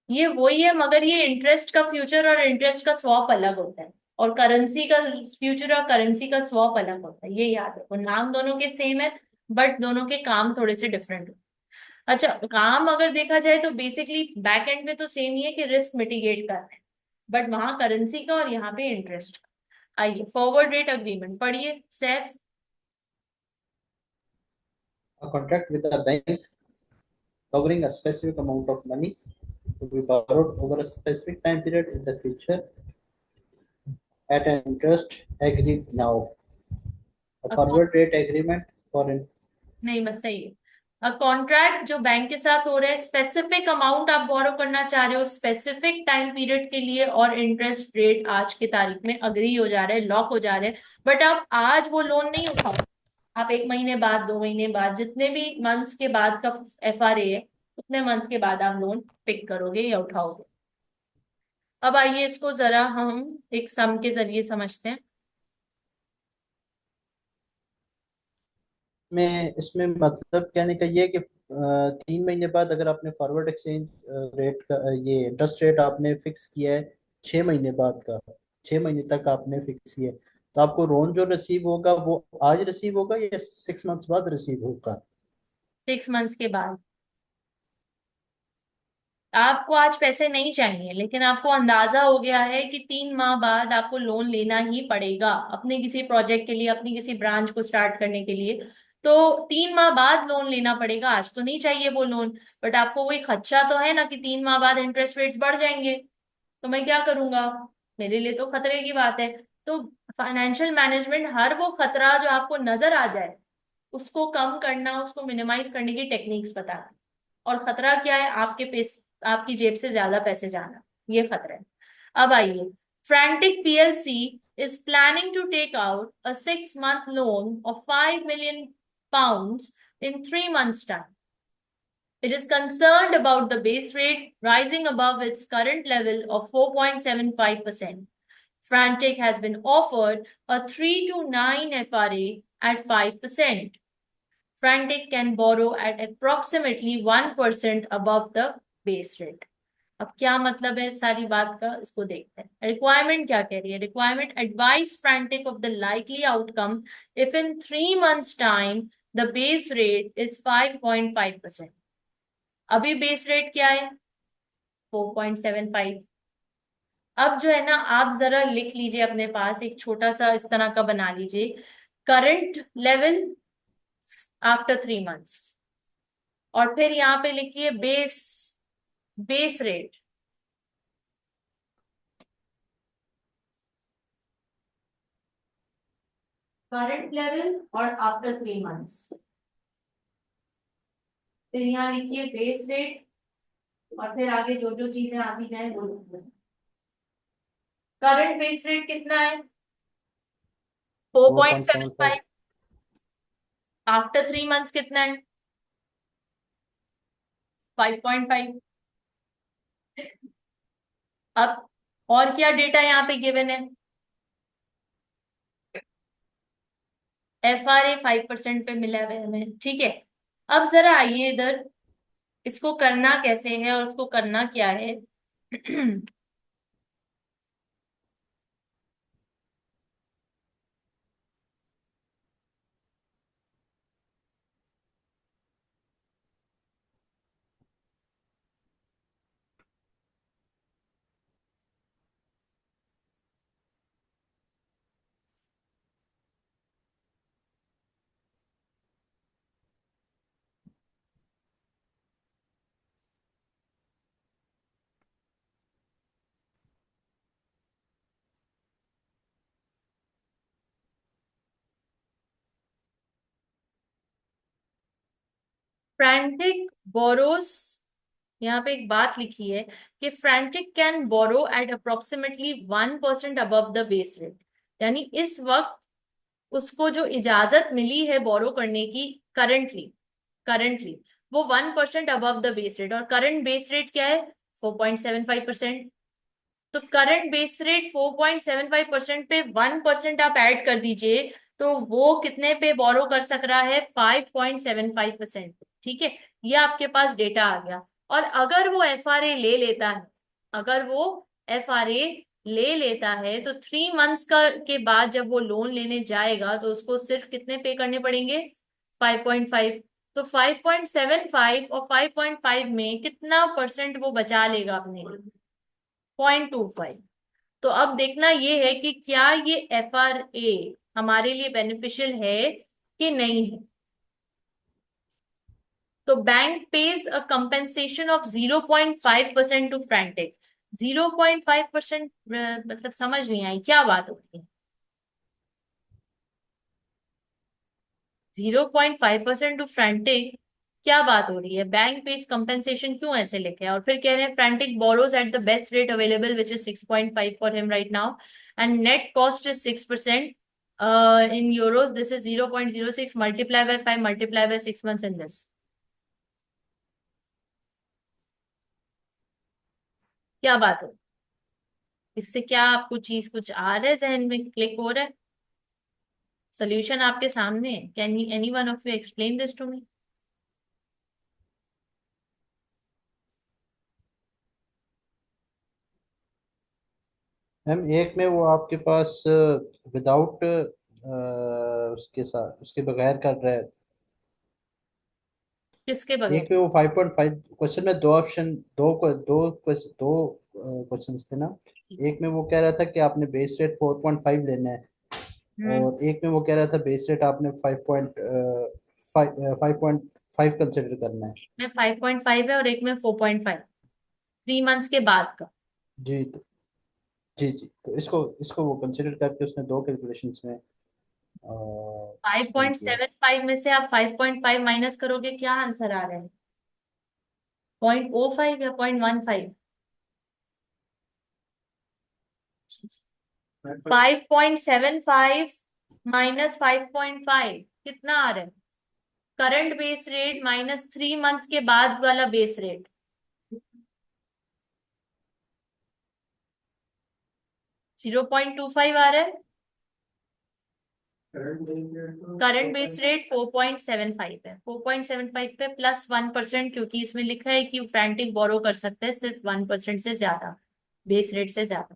ये वही है, मगर ये इंटरेस्ट का फ्यूचर और इंटरेस्ट का स्वैप अलग होता है, और करेंसी का फ्यूचर और करेंसी का स्वैप अलग होता है, ये याद रखो। नाम दोनों के सेम है, बट दोनों के काम थोड़े से डिफरेंट है। अच्छा, काम अगर देखा जाए तो बेसिकली बैक एंड पे तो सेम ही है कि रिस्क मिटिगेट करना है, बट वहां करेंसी का और यहाँ पे इंटरेस्ट का। आइए फॉरवर्ड रेट अग्रीमेंट पढ़िए Saif. A contract with a bank covering a specific amount of money to be borrowed over a specific time period in the future at an interest agreed now. A forward rate agreement for नहीं, बस सही है। Contract जो bank के साथ हो रहा है, स्पेसिफिक अमाउंट आप बोरो करना चाह रहे हो स्पेसिफिक टाइम पीरियड के लिए, और इंटरेस्ट रेट आज की तारीख में अग्री हो जा रहा है, लॉक हो जा रहे हैं, बट आप आज वो लोन नहीं उठाओ, आप 1 महीने बाद, 2 महीने बाद, जितने भी मंथ्स के बाद का एफआरए है उतने मंथ्स के बाद आप लोन पिक करोगे या उठाओगे। अब आइए इसको जरा हम एक सम के जरिए समझते हैं। में इसमें मतलब कहने का ये है कि 3 महीने बाद अगर आपने फॉरवर्ड एक्सचेंज रेट का ये इंटरेस्ट रेट आपने फिक्स किया है 6 महीने बाद का, 6 महीने तक आपने फिक्स किया है, तो आपको लोन जो रिसीव होगा वो आज रिसीव होगा या 6 मंथ्स बाद रिसीव होगा? 6 मंथ्स के बाद। आपको आज पैसे नहीं चाहिए, लेकिन आपको अंदाजा हो गया है कि 3 माह बाद आपको लोन लेना ही पड़ेगा अपने किसी प्रोजेक्ट के लिए, अपनी किसी ब्रांच को स्टार्ट करने के लिए। तो 3 माह बाद लोन लेना पड़ेगा, आज तो नहीं चाहिए वो लोन, बट आपको वही खदशा तो है ना कि 3 माह बाद इंटरेस्ट रेट्स बढ़ जाएंगे, तो मैं क्या करूंगा? मेरे लिए तो खतरे की बात है। तो फाइनेंशियल मैनेजमेंट हर वो खतरा जो आपको नजर आ जाए उसको कम करना, उसको मिनिमाइज करने की टेक्निक्स बताना। और खतरा क्या है? आपके पैसे, आपकी जेब से ज्यादा पैसे जाना, ये खतरा है। अब आइए, frantic PLC is planning to take out a 6 month loan of 5 million pounds in 3 months time. It is concerned about the base rate rising above its current level of 4.75%. Frantic has been offered a 3 to 9 FRA at 5%. Frantic can borrow at approximately 1% above the base rate. अब क्या मतलब है इस सारी बात का, इसको देखते हैं। रिक्वायरमेंट क्या कह रही है? Requirement advice frantic of the likely outcome if in 3 months time the base rate is 5.5%। अभी बेस रेट क्या है? 4.75। अब जो है ना, आप जरा लिख लीजिए अपने पास, एक छोटा सा इस तरह का बना लीजिए, करंट लेवल आफ्टर 3 मंथ्स, और फिर यहाँ पे लिखिए base, base rate, current level और आफ्टर 3 मंथ्स। फिर यहाँ लिखिए बेस रेट, और फिर आगे जो जो चीजें आती जाए वो लिखिए। करंट बेस रेट कितना है? 4.75। 4.75। आफ्टर 3 मंथ्स कितना है? 5.5। अब और क्या डेटा यहाँ पे गिवन है? एफआरए 5% पे मिला हुआ है हमें, ठीक है। अब जरा आइए इधर, इसको करना कैसे है और उसको करना क्या है। फ्रैंटिक बोरोस, यहाँ पे एक बात लिखी है कि Frantic can borrow at approximately 1% above the base rate, यानी इस वक्त उसको जो इजाजत मिली है बोरो करने की करंटली करंटली वो 1% अबव द बेस रेट, और करंट बेस रेट क्या है? 4.75%। तो करंट बेस रेट 4.75% पे 1% आप ऐड कर दीजिए, तो वो कितने पे बोरो कर सक रहा है? 5.75%। ठीक है, ये आपके पास डेटा आ गया। और अगर वो एफआरए ले लेता है, अगर वो एफआरए ले लेता है, तो 3 मंथ्स का के बाद जब वो लोन लेने जाएगा तो उसको सिर्फ कितने पे करने पड़ेंगे? 5.5। तो 5.75 और 5.5 में कितना परसेंट वो बचा लेगा अपने? 0.25। तो अब देखना ये है कि क्या ये एफआरए हमारे लिए बेनिफिशियल है कि नहीं है। तो bank pays a compensation of 0.5% to Frantic. 0.5% मतलब समझ नहीं आई क्या बात होती है? 0.5% टू फ्रैंटिक, क्या बात हो रही है? बैंक पेज कंपेंसेशन क्यों ऐसे लिखे हैं? और फिर कह रहे हैं frantic borrows at the best rate available which is 6.5 for him right now, and net cost is 6%। In euros this is 0.06 multiply by 5 multiply by 6 months in this, क्या बात हो? इससे क्या आपको चीज कुछ आ रहा है, जहन में क्लिक हो रहा है? सोल्यूशन आपके सामने है। Can any one of you explain this to me? Ma'am एक में वो आपके पास विदाउट उसके साथ उसके बगैर कर रहा है। किसके एक बगैर? में वो 5.5 क्वेश्चन में दो ऑप्शन, दो क्वेश्चंस थे ना। एक में वो कह रहा था कि आपने बेस रेट 4.5 लेना है, हम्म। और एक में वो कह रहा था बेस रेट आपने 5.5 कंसिडर करना है। में 5.5 है और एक में 4.5, 3 मंथ्स के बाद का। जी जी तो इसको इसको वो कंसिडर करके उसने दो कैलकुलेशंस में फाइव एक्सप्लेन पॉइंट किया। सेवन फाइव में से आप 5.5 माइनस करोगे, क्या आंसर आ रहा है? 0.05 या 0.15? 5.75 माइनस 5.5 कितना आ रहा है? Current base rate minus 3 months के बाद वाला बेस रेट। 0.25 आ रहा है। करंट बेस रेट 4.75 है। 4.75 पे प्लस 1%, क्योंकि इसमें लिखा है कि फ्रैंटिक बोरो कर सकते हैं सिर्फ 1% से ज्यादा, बेस रेट से ज्यादा।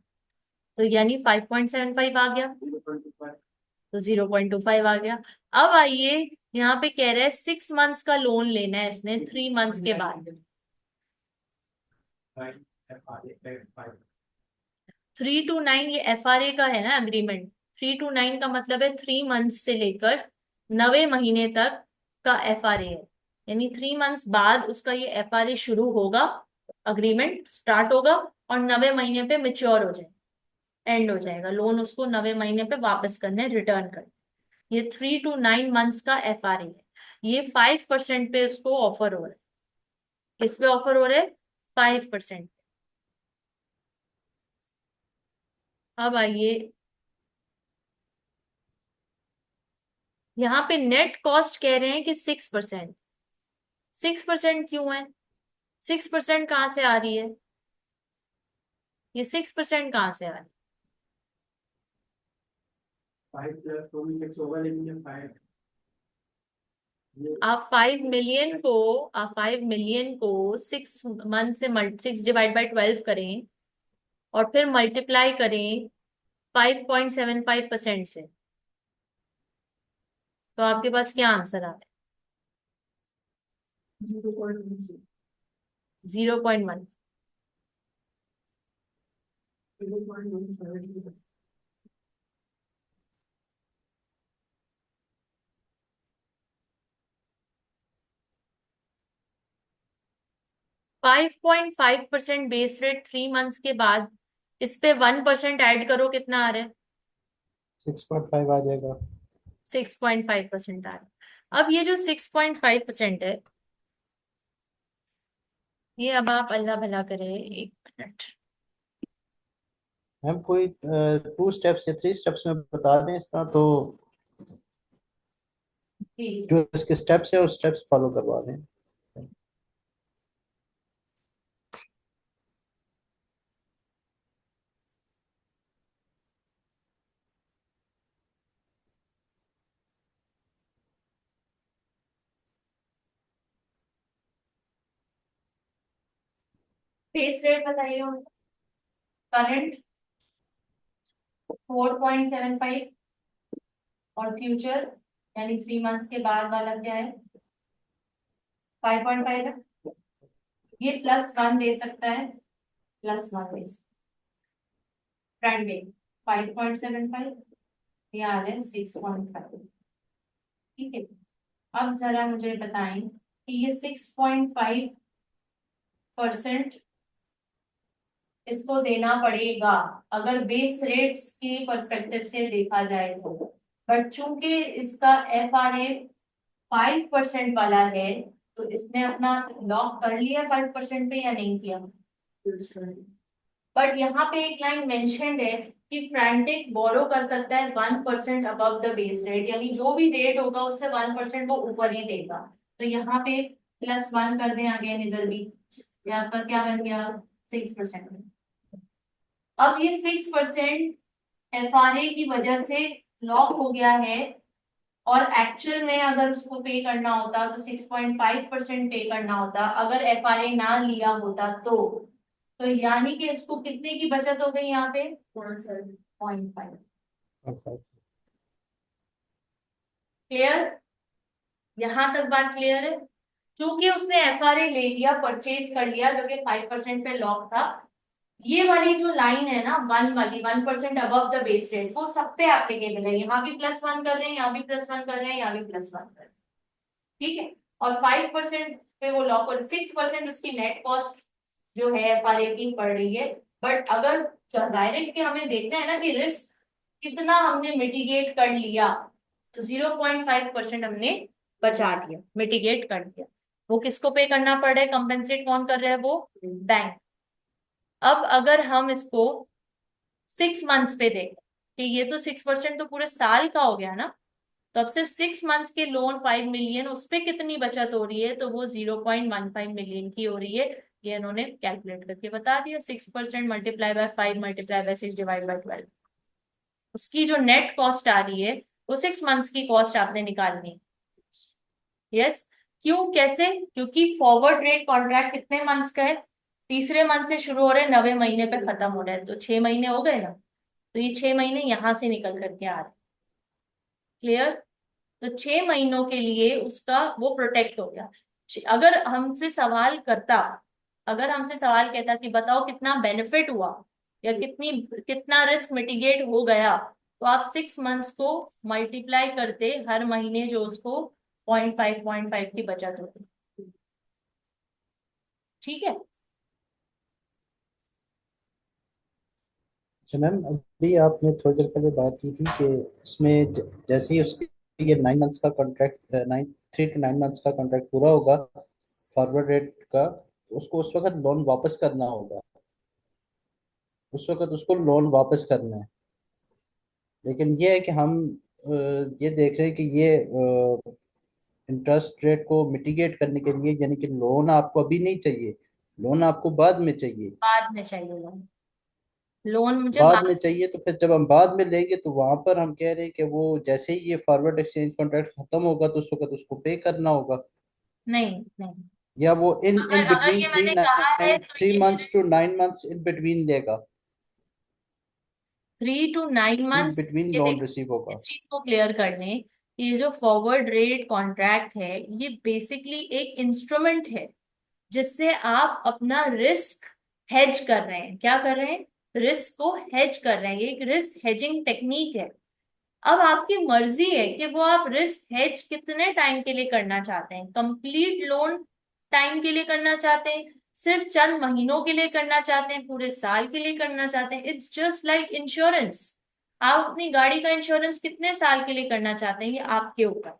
तो यानी 5.75 आ गया, तो 0.25 आ गया। अब आइए, यहाँ पे कह रहे हैं 6 मंथ्स का लोन लेना है इसने 3 मंथ्स के बाद। 3 to 9 ये एफआरए का है ना अग्रीमेंट। 3 to 9 का मतलब है 3 मंथ्स से लेकर 90 महीने तक का एफआरए है, यानी 3 मंथ्स बाद उसका ये एफआरए शुरू होगा, अग्रीमेंट स्टार्ट होगा, और 90 महीने पे मेच्योर हो जाए, एंड हो जाएगा लोन, उसको 90 महीने पे वापस करने, रिटर्न करने। ये 3 to 9 मंथ्स का एफआरए है। ये 5% पे उसको ऑफर हो रहा है। किस पे ऑफर हो रहा है? 5%। अब आइए, यहाँ पे नेट कॉस्ट कह रहे हैं कि 6%। 6% क्यों है? 6% कहाँ से आ रही है? ये 6% कहाँ से आ रही है? 5 plus 2 means 6 होगा, लेकिन ये 5 आप 5 मिलियन को 6 मंथ से 6 डिवाइड बाई 12 करें, और फिर मल्टीप्लाई करें 5.75% से, तो आपके पास क्या आंसर आ रहा है? 0.1। 5.5% बेस रेट 3 मंथ्स के बाद, इस पे 1% ऐड करो, कितना आ रहा है? 6.5 आ जाएगा। 6.5% आ रहा है। अब ये जो 6.5% है, ये अब आप अल्लाह भला करे, 1 मिनट। मैम कोई 2 स्टेप्स या 3 स्टेप्स में बता दें इस तरह, तो जी जो इसके स्टेप्स है उस स्टेप्स फॉलो करवा दें। फेस रेट बताइए। करंट 4.75 और फ्यूचर यानी 3 मंथ्स के बाद वाला क्या है? 5.5 है। ये +1 दे सकता है, +1 दे सकता है। ट्रेंडिंग 5.75, ये आ रहा है 6.5। ठीक है, अब जरा मुझे बताएं कि ये 6.5% इसको देना पड़ेगा अगर बेस रेट्स के पर्सपेक्टिव से देखा जाए तो। बट चूंकि इसका FRA 5% वाला है, तो इसने अपना लॉक कर लिया 5% पे या नहीं किया? बट यहाँ पे एक लाइन मेंशन्ड है कि फ्रैंटिक बोरो कर सकता है 1% अबव द बेस रेट, यानी जो भी रेट होगा उससे 1% वो ऊपर ही देगा। तो यहाँ पे +1 कर दें अगेन, इधर भी यहाँ पर क्या बन गया? 6%। अब ये 6% FRA की वजह से लॉक हो गया है, और एक्चुअल में अगर उसको पे करना होता तो 6.5% पे करना होता अगर FRA ना लिया होता तो यानी कि इसको कितने की बचत हो गई यहाँ पे? 0.5। अच्छा। क्लियर? यहाँ तक बात क्लियर है? चूंकि उसने FRA ले लिया, परचेज कर लिया, जो कि 5% पे लॉक था, ये वाली जो लाइन है ना, 1 वाली, 1% अबव द बेस रेट, वो सब पे एप्लीकेबल है। यहाँ भी +1 कर रहे हैं, यहाँ भी +1 कर रहे हैं, यहाँ भी +1 कर रहे हैं। ठीक है, और 5% पे वो लॉक, और 6% उसकी नेट कॉस्ट जो है FRA की पड़ रही है। बट अगर डायरेक्ट के हमें देखना है ना कि रिस्क कितना हमने मिटिगेट कर लिया, तो 0.5% हमने बचा दिया, मिटिगेट कर दिया। वो किसको पे करना पड़ रहा है? कंपेंसेट कौन कर रहा है? वो बैंक। अब अगर हम इसको 6 मंथ्स पे देखें कि ये तो 6% तो पूरे साल का हो गया ना, तो अब सिर्फ 6 मंथ्स के लोन 5 मिलियन, उस पे कितनी बचत हो रही है? तो वो 0.15 मिलियन की हो रही है। ये इन्होंने कैलकुलेट करके बता दिया। 6% multiply by 5 multiply by 6 divide by 12, उसकी जो नेट कॉस्ट आ रही है वो 6 मंथ्स की कॉस्ट आपने निकालनी है। यस, क्यों, कैसे? क्योंकि फॉरवर्ड रेट कॉन्ट्रैक्ट कितने मंथ्स का है? तीसरे मंथ से शुरू हो रहे हैं, 90 महीने पे खत्म हो रहा है, तो 6 महीने हो गए ना, तो ये 6 महीने यहां से निकल करके आ रहे हैं। क्लियर? तो 6 महीनों के लिए उसका वो प्रोटेक्ट हो गया। अगर हमसे सवाल करता, अगर हमसे सवाल कहता कि बताओ कितना बेनिफिट हुआ या कितना रिस्क मिटिगेट हो गया, तो आप 6 मंथ्स को मल्टीप्लाई करते, हर महीने जो उसको 0.5 की बचत होती। ठीक है? अच्छा मैम, अभी आपने थोड़ी देर पहले बात की थी कि इसमें जैसे ही उसके ये 9 मंथ्स का कॉन्ट्रैक्ट, 3 to 9 मंथ्स का कॉन्ट्रैक्ट पूरा होगा फॉरवर्ड रेट का, उसको उस वक्त लोन वापस करना होगा, उस वक्त उसको लोन वापस करना है। लेकिन ये है कि हम ये देख रहे हैं कि ये इंटरेस्ट रेट को मिटिगेट करने के लिए, यानी कि लोन आपको अभी नहीं चाहिए, लोन आपको बाद में चाहिए। बाद में चाहिए लोन, लोन मुझे बाद बाद। में चाहिए, तो फिर जब हम बाद में लेंगे तो वहां पर हम कह रहे हैं कि वो जैसे ही ये फॉरवर्ड एक्सचेंज कॉन्ट्रैक्ट खत्म होगा तो उस वक्त उसको पे करना होगा, नहीं नहीं, या वो इन अगर इन अगर बिटवीन ये मैंने कहा है तो थ्री ये months to 9 months in between लेगा, 3 to 9 इन मंथ्स। बिटवीन ये लोन देखो, रिसीव होगा। इस चीज को क्लियर कर लें कि ये जो फॉरवर्ड रेट कॉन्ट्रैक्ट है, ये बेसिकली एक इंस्ट्रूमेंट है जिससे आप अपना रिस्क हेज कर रहे हैं। क्या कर रहे हैं? रिस्क को हेज कर रहे हैं। ये एक रिस्क हेजिंग टेक्निक है। अब आपकी मर्जी है कि वो आप रिस्क हेज कितने टाइम के लिए करना चाहते हैं। कंप्लीट लोन टाइम के लिए करना चाहते हैं, सिर्फ चंद महीनों के लिए करना चाहते हैं, पूरे साल के लिए करना चाहते हैं। It's just like insurance. आप अपनी गाड़ी का इंश्योरेंस कितने साल के लिए करना चाहते हैं, ये आपके ऊपर।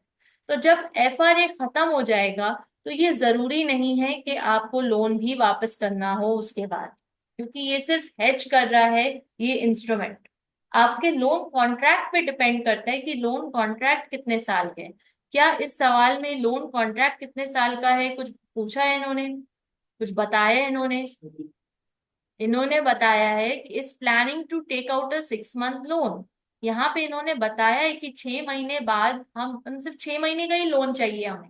तो जब FRA खत्म हो जाएगा तो ये जरूरी नहीं है कि आपको लोन भी वापस करना हो उसके बाद, क्योंकि ये सिर्फ हेज कर रहा है ये इंस्ट्रूमेंट। आपके लोन कॉन्ट्रैक्ट पे डिपेंड करता है कि लोन कॉन्ट्रैक्ट कितने साल के हैं। क्या इस सवाल में लोन कॉन्ट्रैक्ट कितने साल का है कुछ पूछा है इन्होंने, कुछ बताया है इन्होंने? इन्होंने बताया है कि is planning to take out a 6 month loan. यहाँ पे इन्होंने बताया है कि 6 महीने बाद हम सिर्फ 6 महीने का ही लोन चाहिए हमें।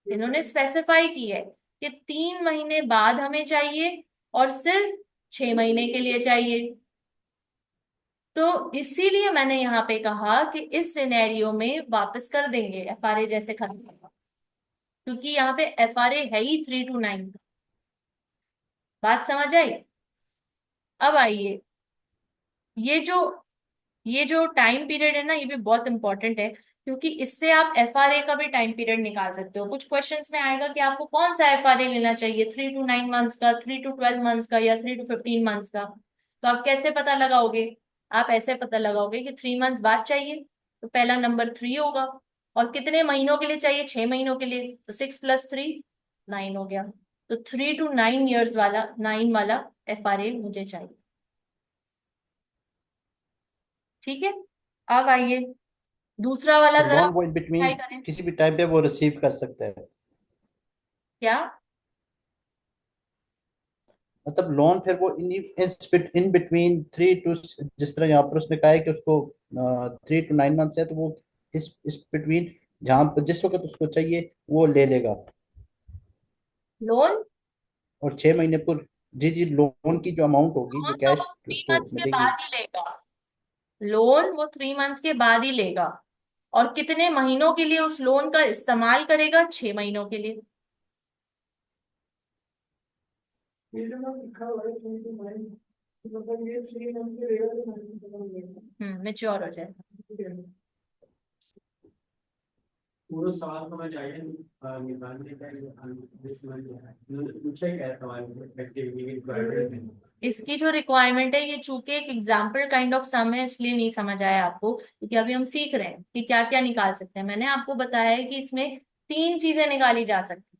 इन्होंने स्पेसिफाई की है कि 3 महीने बाद हमें चाहिए और सिर्फ 6 महीने के लिए चाहिए। तो इसीलिए मैंने यहाँ पे कहा कि इस सिनेरियो में वापस कर देंगे, एफआरए जैसे खत्म होगा, क्योंकि यहाँ पे एफआरए है ही 3 to 9। बात समझ आई? अब आइए, ये जो ये जो टाइम पीरियड है ना, ये भी बहुत इंपॉर्टेंट है, क्योंकि इससे आप एफआरए का भी टाइम पीरियड निकाल सकते हो। कुछ क्वेश्चंस में आएगा कि आपको कौन सा एफआरए लेना चाहिए, 3 to 9 मंथ्स का, 3 to 12 मंथ्स का, या 3 to 15 मंथ्स का। तो आप कैसे पता लगाओगे? आप ऐसे पता लगाओगे कि 3 मंथ्स बाद चाहिए तो पहला नंबर 3 होगा, और कितने महीनों के लिए चाहिए, 6 महीनों के लिए, तो 6 + 3 9 हो गया। तो 3 to 9 years वाला 9 वाला एफआरए मुझे चाहिए। ठीक है, अब आइए दूसरा वाला तो जरा लोन वो इन ट्राई बिटवीन करें। किसी भी टाइम पे वो रिसीव कर सकते हैं, क्या? मतलब लोन फिर वो इन बिटवीन 3 to, जिस तरह यहाँ पर उसने कहा है कि उसको 3 to 9 मंथ्स है, तो वो इस बिटवीन जहाँ पर जिस वक्त उसको चाहिए वो ले लेगा। लोन और 6 महीने पर, जी जी, लोन की जो अमाउंट होगी, जो लोन तो कैश वो थ्री उसको मंथ्स के मिलेगी। बाद ही लेगा। लोन वो 3 मंथ्स के बाद ही लेगा, और कितने महीनों के लिए उस लोन का इस्तेमाल करेगा, 6 महीनों के लिए। ये जो मैम लिखा हुआ है 3 to 9, मतलब ये 3 मंथ के रहेगा तो 9 खत्म हो जाएगा। मेच्योर हो जाएगा। ठीक है। पूरा सवाल समझ आया निकालने का ये समझ गया पूछा क्या है सवाल एक्टिविटी रिक्वायरमेंट। इसकी जो रिक्वायरमेंट है, ये चूंकि एक एग्जाम्पल काइंड ऑफ सम है, इसलिए नहीं समझ आया आपको, क्योंकि अभी हम सीख रहे हैं कि क्या क्या निकाल सकते हैं। मैंने आपको बताया है कि इसमें 3 चीजें निकाली जा सकती।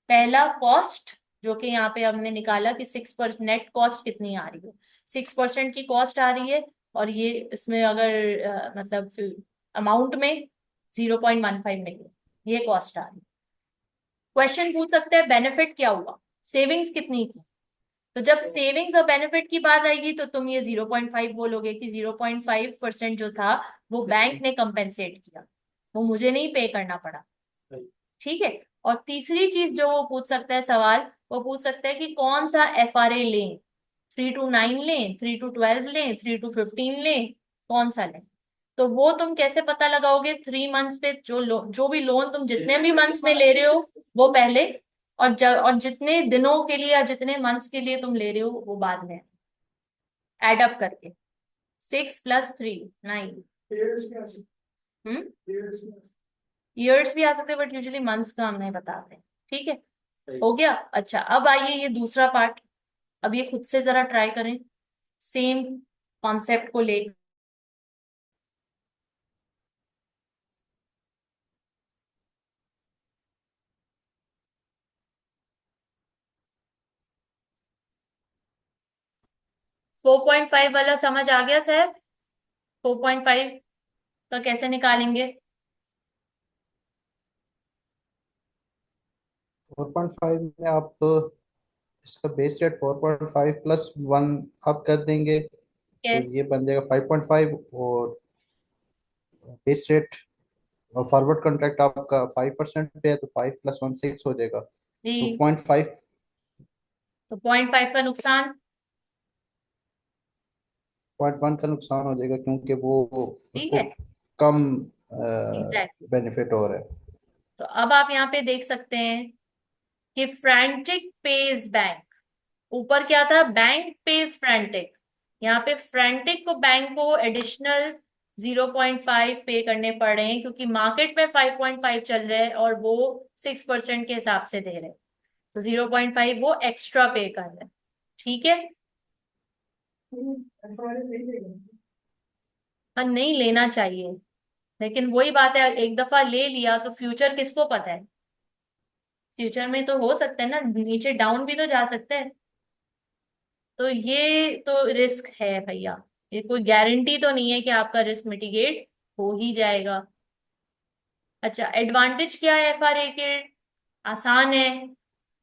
पहला कॉस्ट, जो कि यहाँ पे हमने निकाला कि 6% नेट कॉस्ट कितनी आ रही है, 6% की कॉस्ट आ रही है, और ये इसमें अगर मतलब अमाउंट में 0.15 मिलियन ये कॉस्ट आ रही है। क्वेश्चन पूछ सकते हैं बेनिफिट क्या हुआ, सेविंग्स कितनी की। तो जब सेविंग्स और बेनिफिट की बात आएगी तो तुम ये 0.5 बोलोगे कि 0.5% जो था वो बैंक ने कंपेंसेट किया, वो मुझे नहीं पे करना पड़ा। ठीक है। और तीसरी चीज जो वो पूछ सकता है सवाल, वो पूछ सकता है कि कौन सा एफआरए लें, 3 to 9 लें, 3 to 12 लें, 3 to 15 लें, कौन सा लें। तो वो तुम कैसे पता लगाओगे, 3 मंथ्स पे जो भी लोन तुम जितने भी मंथ्स में ले रहे हो वो पहले, और जितने दिनों के लिए या जितने मंथ्स के लिए तुम ले रहे हो वो बाद में, एड अप करके 6 + 3 9। पेयर्स भी आ सकते हम्म पेयर्स भी आ सकते ईयर्स भी आ सकते हैं, बट यूजुअली मंथ्स का हम नहीं बताते हैं। ठीक है, हो गया। अच्छा, अब आइए ये दूसरा पार्ट, अब ये खुद से जरा ट्राई करें सेम कॉन्सेप्ट को ले। 4.5 वाला समझ आ गया सर? 4.5 का कैसे निकालेंगे? 4.5 में आप इसका बेस रेट 4.5 + 1 आप कर देंगे, ठीक तो है ये बन जाएगा 5.5। और बेस रेट और फॉरवर्ड कॉन्ट्रैक्ट आपका 5% पे है, तो 5 + 1 6 हो जाएगा, तो जी। 0.5। तो 0.5 का नुकसान। 0.1 का नुकसान हो जाएगा, क्योंकि वो ठीक उसको है, कम एग्जैक्टली। बेनिफिट हो रहा है। तो अब आप यहाँ पे देख सकते हैं कि फ्रैंटिक पेज बैंक, ऊपर क्या था, बैंक पेज फ्रैंटिक। यहाँ पे फ्रैंटिक को बैंक को एडिशनल 0.5 पे करने पड़ रहे हैं, क्योंकि मार्केट में 5.5 चल रहे हैं और वो 6% के हिसाब से दे रहे हैं, तो 0.5 वो एक्स्ट्रा पे कर रहे हैं। ठीक है। हैं एफआरए नहीं देगा। हाँ, नहीं लेना चाहिए, लेकिन वही बात है, एक दफा ले लिया तो फ्यूचर किसको पता है। फ्यूचर में तो हो सकता है ना, नीचे डाउन भी तो जा सकता है। तो ये तो रिस्क है भैया, ये कोई गारंटी तो नहीं है कि आपका रिस्क मिटिगेट हो ही जाएगा। अच्छा, एडवांटेज क्या है एफआरए के? आसान है,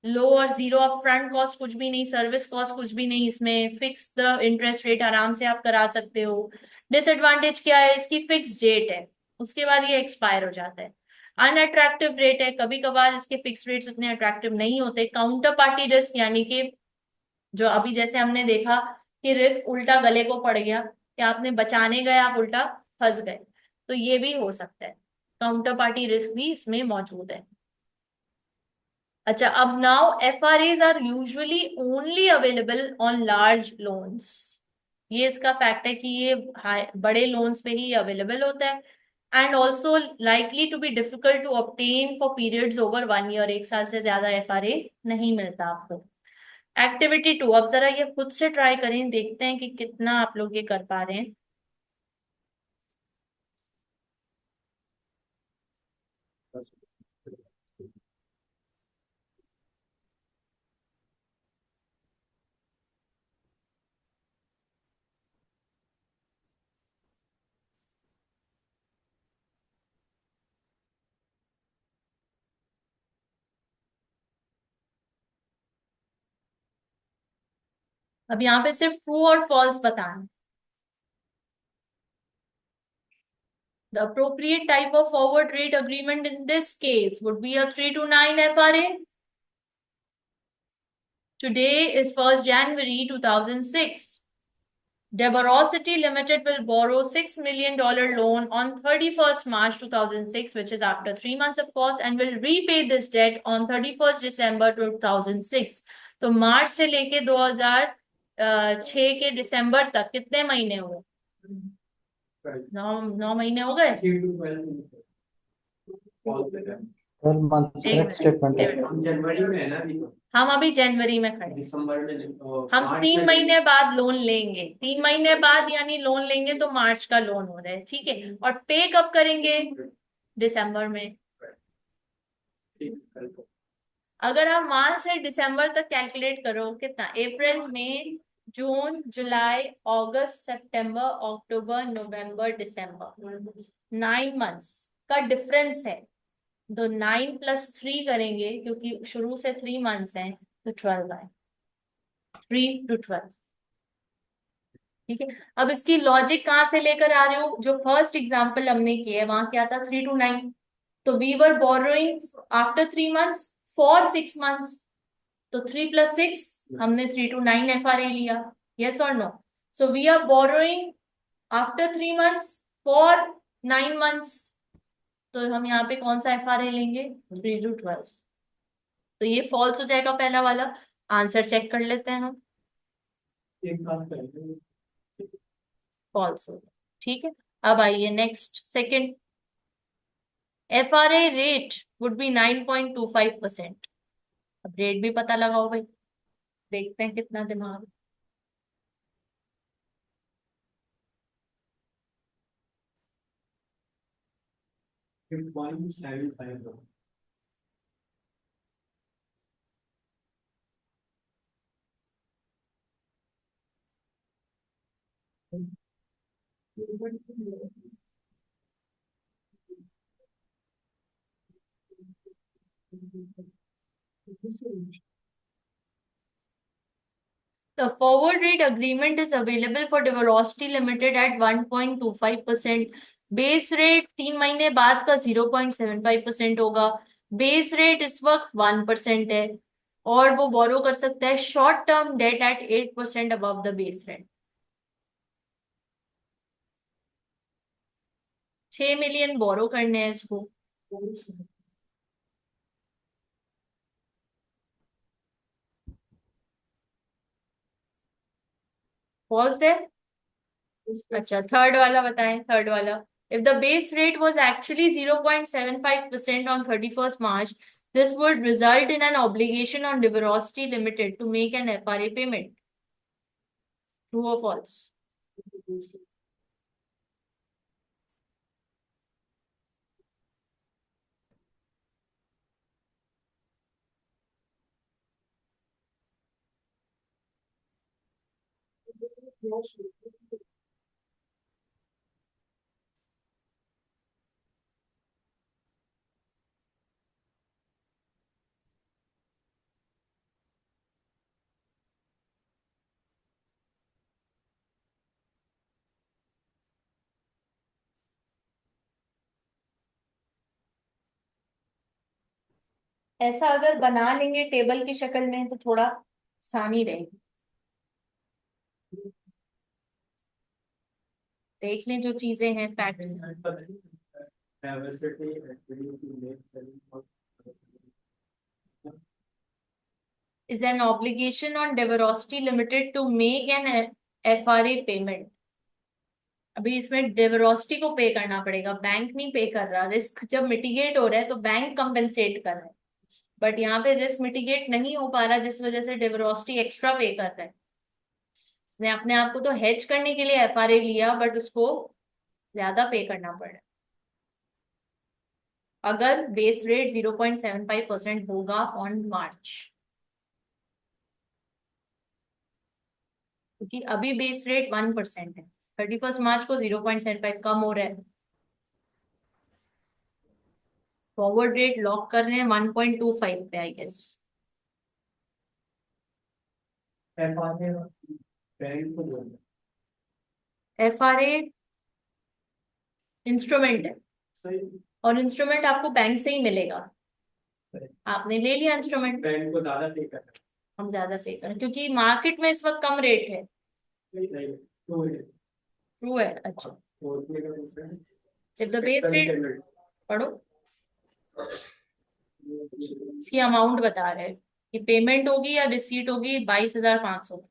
लो और जीरो अप फ्रंट कॉस्ट कुछ भी नहीं, सर्विस कॉस्ट कुछ भी नहीं, इसमें फिक्स द इंटरेस्ट रेट आराम से आप करा सकते हो। डिसएडवांटेज क्या है? इसकी फिक्स डेट है, उसके बाद ये एक्सपायर हो जाता है। अनअट्रैक्टिव रेट है, कभी कभार इसके फिक्स रेट्स उतने अट्रैक्टिव नहीं होते। काउंटर पार्टी रिस्क, यानी कि जो अभी जैसे हमने देखा कि रिस्क उल्टा गले को पड़ गया, कि आपने बचाने गए आप उल्टा फंस गए, तो ये भी हो सकता है। काउंटर पार्टी रिस्क भी इसमें मौजूद है। अच्छा, अब now FRAs are usually only available on large loans. ये इसका फैक्ट है कि ये बड़े लोन्स पे ही अवेलेबल होता है। And also likely to be difficult to obtain for periods over 1 year, 1 साल से ज्यादा एफआरए नहीं मिलता आपको। एक्टिविटी 2, अब जरा ये खुद से ट्राई करें, देखते हैं कि कितना आप लोग ये कर पा रहे हैं। अब यहाँ पे सिर्फ ट्रू और फॉल्स बताना। The appropriate type of forward rate agreement in this case would be a 3 to 9 FRA. Today is 1st January 2006. Deborosity Limited will borrow $6 million loan on 31st March 2006, which is after 3 months of course, and will repay this debt on 31st December 2006. तो मार्च से लेके 2006 के दिसंबर तक कितने महीने हुए? 9 महीने हो गए। 12 months एक correct मिनट, statement है। हम जनवरी में है ना अभी तो, हम अभी जनवरी में खड़े हैं। दिसंबर में नहीं, तो हम मार्च 3 में महीने बाद लोन लेंगे, 3 महीने बाद यानी लोन लेंगे, तो मार्च का लोन हो रहा है, ठीक है। और पे कब करेंगे? दिसंबर में। ठीक, कल को। अगर आप मार्च से दिसंबर तक कैलकुलेट करो, कितना? अप्रैल, मई, जून, जुलाई, अगस्त, सितंबर, अक्टूबर, नवंबर, दिसंबर, 9 मंथ्स का डिफरेंस है। तो 9 + 3 करेंगे, क्योंकि शुरू से 3 मंथ्स हैं, तो 12 है, 3 to 12। ठीक है, अब इसकी लॉजिक कहाँ से लेकर आ रहे हो? जो फर्स्ट एग्जांपल हमने किया है वहां क्या था? 3 to 9। तो we were borrowing after 3 months for 6 months, तो 3 + 6 हमने 3 to 9 एफआरए लिया। यस और no? So we are borrowing after 3 months for 9 months, तो हम यहाँ पे कौन सा एफआरए लेंगे? 3 to 12। तो ये फॉल्स हो जाएगा पहला वाला। आंसर चेक कर लेते हैं हम। एक काम करेंगे। फॉल्स हो गया, ठीक है। अब आइए next, second. FRA rate would be 9.25%। अब रेट भी पता लगाओ भाई, देखते हैं कितना दिमाग। 0.75। The forward rate agreement is available for Deverosity Limited at 1.25%. Base rate 3 महीने बाद का 0.75% होगा। बेस रेट इस वक्त 1% है, और वो बोरो कर सकता है short term debt at 8% above the base rate. 6 million borrow करने हैं इसको। फॉल्स है। अच्छा, थर्ड वाला बताएं, थर्ड वाला। If the base rate was actually 0.75% on 31st March, this would result in an obligation on Deverosity Limited to make an FRA payment. True or false? ऐसा अगर बना लेंगे टेबल की शक्ल में तो थोड़ा आसानी रहेगी। देख लें जो चीजें हैं facts. Diversity, equity, make Is an obligation on Deverosity Limited to make an FRA payment। अभी इसमें डेवरोसिटी को पे करना पड़ेगा, बैंक नहीं पे कर रहा। रिस्क जब मिटिगेट हो रहा है तो बैंक कंपेंसेट कर रहा है, बट यहाँ पे रिस्क मिटिगेट नहीं हो पा रहा जिस वजह से डेवरोसिटी एक्स्ट्रा पे कर रहा है। उसने अपने आप को तो हेज करने के लिए एफआरए लिया, बट उसको ज्यादा पे करना पड़ रहा है। अगर बेस रेट 0.75% होगा ऑन मार्च, क्योंकि अभी बेस रेट 1% है, 31 मार्च को 0.75 कम हो रहा है। फॉरवर्ड रेट लॉक कर रहे हैं 1.25 पे, आई गेस। FRA बैंक को बोलना एफआरए इंस्ट्रूमेंट है, सही, और इंस्ट्रूमेंट आपको बैंक से ही मिलेगा। आपने ले लिया इंस्ट्रूमेंट, बैंक को ज्यादा पे करना हम ज्यादा पे करें क्योंकि मार्केट में इस वक्त कम रेट है। नहीं, तो ये ट्रू है, अच्छा। सोचने का दूसरा है। If the base rate, Payment. पढ़ो, इसकी अमाउंट बता रहे हैं कि पेमेंट होगी या रिसीट होगी 22,500।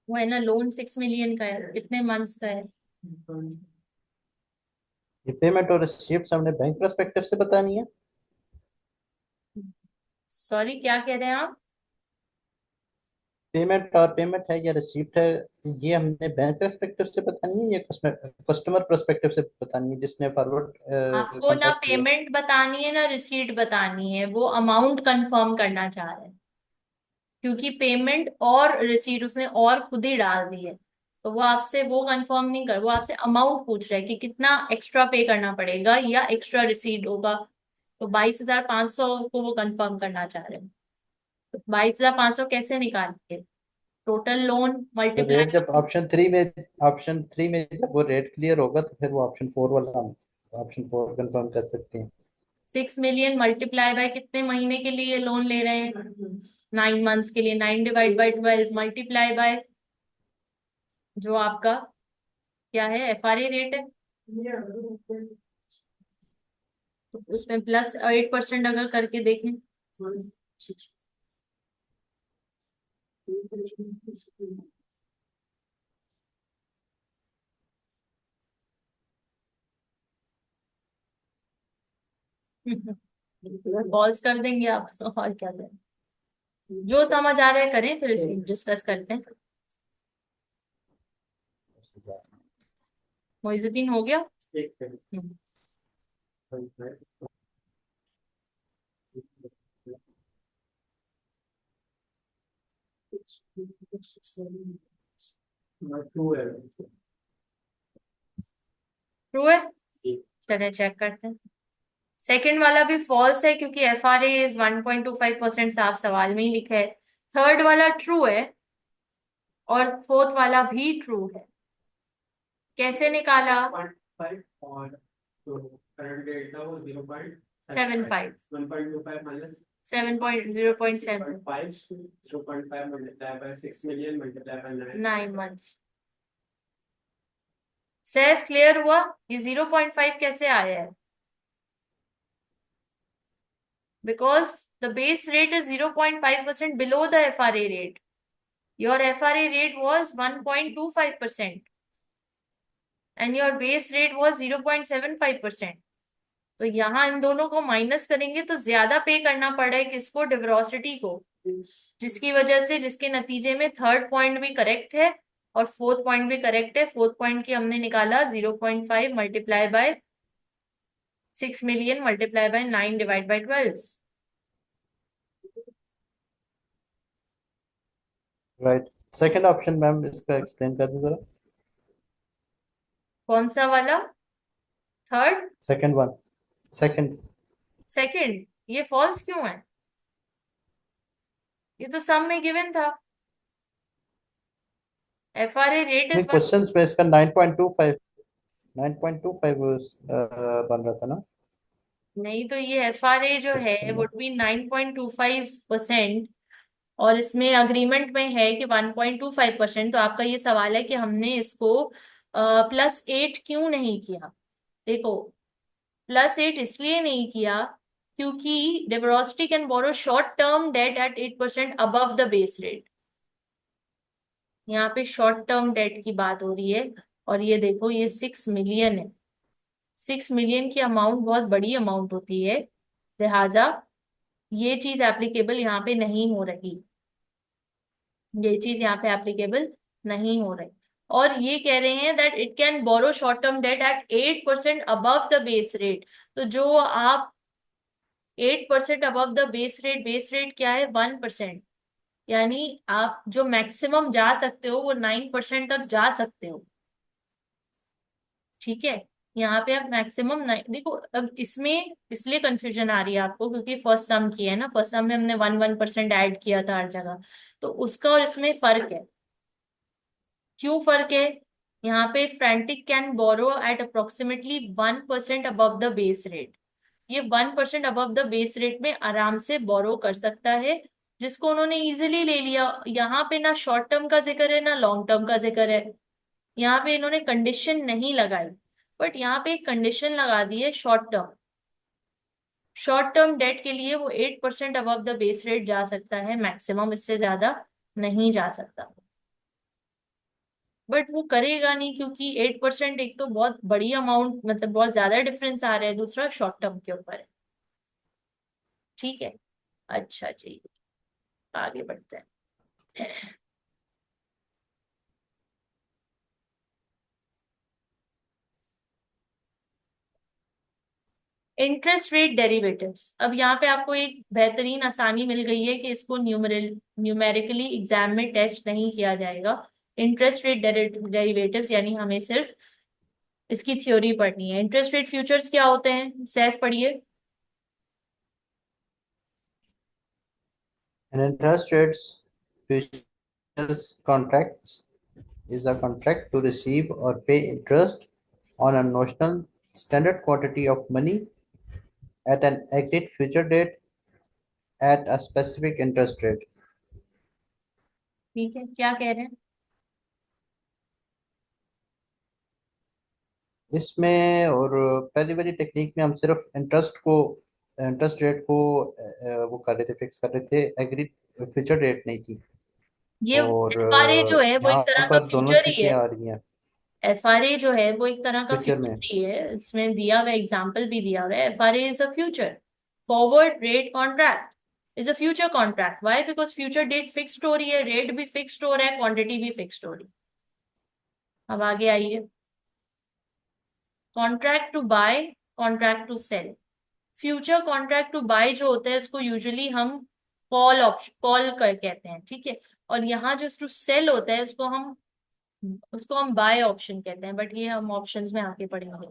वो है ना, लोन 6 मिलियन का है, कितने मंथ्स का है? ये पेमेंट और रिसीप्ट हमने बैंक पर्सपेक्टिव से बतानी है। सॉरी, क्या कह रहे हैं आप? पेमेंट है या रिसीप्ट है, ये हमने बैंक पर्सपेक्टिव से बतानी है या कस्टमर पर्सपेक्टिव से बतानी है जिसने फॉरवर्ड आपको ना कॉन्ट्रैक्ट किया। पेमेंट बतानी है ना रिसीट बतानी है, वो अमाउंट कंफर्म करना चाह रहे हैं, क्योंकि पेमेंट और रिसीट उसने और खुद ही डाल दी है, तो वो आपसे वो कंफर्म नहीं कर, वो आपसे अमाउंट पूछ रहा है कि कितना एक्स्ट्रा पे करना पड़ेगा या एक्स्ट्रा रिसीट होगा। तो 22,500 को वो कंफर्म करना चाह रहे हैं। तो 22,500 कैसे निकालेंगे? टोटल लोन तो रेट मल्टीप्लाई, जब ऑप्शन थ्री में जब वो रेट क्लियर होगा तो फिर वो ऑप्शन 4 कंफर्म कर सकते हैं। 6 मिलियन मल्टीप्लाई बाय कितने महीने के लिए लोन ले रहे हैं? 9 मंथ्स के लिए। 9 डिवाइड बाय 12 मल्टीप्लाई बाय जो आपका क्या है, एफआरए रेट है, तो उसमें +8% अगर करके देखें। कॉल्स कर देंगे आप और क्या करें, जो समझ आ रहा है करें, फिर डिस्कस करते हैं। मोइजुद्दीन हो गया? एक second. हम्म। Two है ट्रू है, चलिए चेक करते हैं। सेकंड वाला भी फॉल्स है क्योंकि एफआरए इज 1.25% साफ सवाल में ही लिखा है। थर्ड वाला ट्रू है और फोर्थ वाला भी ट्रू है। कैसे निकाला? 1.5 और तो करंट रेट था वो 75, 1.25 minus 0.7 5 0.5 multiplied by 6 million multiplied by 9. 9 months. Self clear हुआ? ये 0.5 कैसे आया है? Because the base rate is 0.5% below the FRA rate. Your FRA rate was 1.25% and your base rate was 0.75%. तो यहाँ इन दोनों को माइनस करेंगे तो ज्यादा पे करना पड़ रहा है किसको, डिवरोसिटी को, जिसकी वजह से, जिसके नतीजे में थर्ड पॉइंट भी करेक्ट है और फोर्थ पॉइंट भी करेक्ट है। फोर्थ पॉइंट की हमने निकाला 0.5 multiply by 6 million multiply by 9 divide by 12। Right. Second option ma'am इसका एक्सप्लेन कर दो जरा। कौन सा वाला? Third? Second one. Second. Second? ये फॉल्स क्यों है? ये तो सम में गिवन था। FRA रेट नहीं, इज क्वेश्चन में इसका 9.25 बन रहा था ना। नहीं, तो ये FRA जो है क्वेश्चन में वुड बी 9.25%, और इसमें अग्रीमेंट में है कि 1.25%। तो आपका ये सवाल है कि हमने इसको +8 क्यों नहीं किया। देखो, +8 इसलिए नहीं किया क्योंकि Debrosity can borrow short term debt at 8% above the base rate. यहाँ पे शॉर्ट टर्म डेट की बात हो रही है, और ये देखो ये 6 मिलियन है। 6 मिलियन की अमाउंट बहुत बड़ी अमाउंट होती है, लिहाजा ये चीज एप्लीकेबल यहाँ पे नहीं हो रही। ये चीज यहाँ पे एप्लीकेबल नहीं हो रही। और ये कह रहे हैं that it can borrow short term debt at 8% above the base rate. तो जो आप 8% अबव द बेस रेट क्या है? 1%। यानी आप जो मैक्सिमम जा सकते हो वो 9% तक जा सकते हो। ठीक है, यहाँ पे आप मैक्सिमम नहीं, देखो अब इसमें इसलिए कंफ्यूजन आ रही है आपको क्योंकि फर्स्ट सम की है ना। फर्स्ट सम में हमने 1% ऐड किया था हर जगह, तो उसका और इसमें फर्क है। क्यों फर्क है? यहाँ पे Frantic can borrow at approximately 1% above the base rate. ये 1% अबव द बेस रेट में आराम से बोरो कर सकता है, जिसको उन्होंने इजिली ले लिया। यहाँ पे ना शॉर्ट टर्म का जिक्र है ना लॉन्ग टर्म का जिक्र है। यहाँ पे इन्होंने कंडीशन नहीं लगाई, बट यहाँ पे एक कंडीशन लगा दी है short term. Short term date के लिए वो 8% अबव द बेस रेट जा सकता है, मैक्सिमम इससे ज्यादा नहीं जा सकता। बट वो करेगा नहीं क्योंकि 8% एक तो बहुत बड़ी अमाउंट, मतलब बहुत ज्यादा डिफरेंस आ रहा है, दूसरा शॉर्ट टर्म के ऊपर है। ठीक है, अच्छा जी, आगे बढ़ते हैं। Interest rate derivatives. अब यहाँ पे आपको एक बेहतरीन आसानी मिल गई है कि इसको न्यूमेरिकली एग्जाम में टेस्ट नहीं किया जाएगा। इंटरेस्ट रेट डेरिवेटिव्स यानी हमें सिर्फ इसकी थ्योरी पढ़नी है। इंटरेस्ट रेट फ्यूचर्स क्या होते हैं, सैफ पढ़िए। An interest rates futures contracts is a contract to receive or pay interest on a notional standard quantity of money at an agreed future date at a specific interest rate. ठीक है, क्या कह रहे हैं? इसमें और पहली वाली टेक्निक में हम सिर्फ इंटरेस्ट रेट को वो कर रहे थे, फिक्स कर रहे थे, एग्रीड फ्यूचर डेट नहीं थी। ये और FRA जो है वो एक यहाँ तरह का पर दोनों फ्यूचर ही चीजें है। आ रही हैं FRA जो है वो एक तरह का फ्यूचर में। फ्यूचर ही है। इसमें दिया हुआ एग्जाम्पल भी दिया हुआ है। FRA is a future forward rate contract, is a future contract. Why? Because future date fixed हो रही है, रेट भी फिक्स्ड हो रहा है, क्वांटिटी भी फिक्स्ड हो रही है। अब आगे आइए, contract to buy, contract to sell. Future contract to buy जो होता है उसको यूजुअली हम कॉल ऑप्शन, कॉल कर कहते हैं, ठीक है। और यहाँ जो टू सेल होता है उसको हम बाय ऑप्शन कहते हैं, बट ये हम ऑप्शंस में आगे पढ़ेंगे।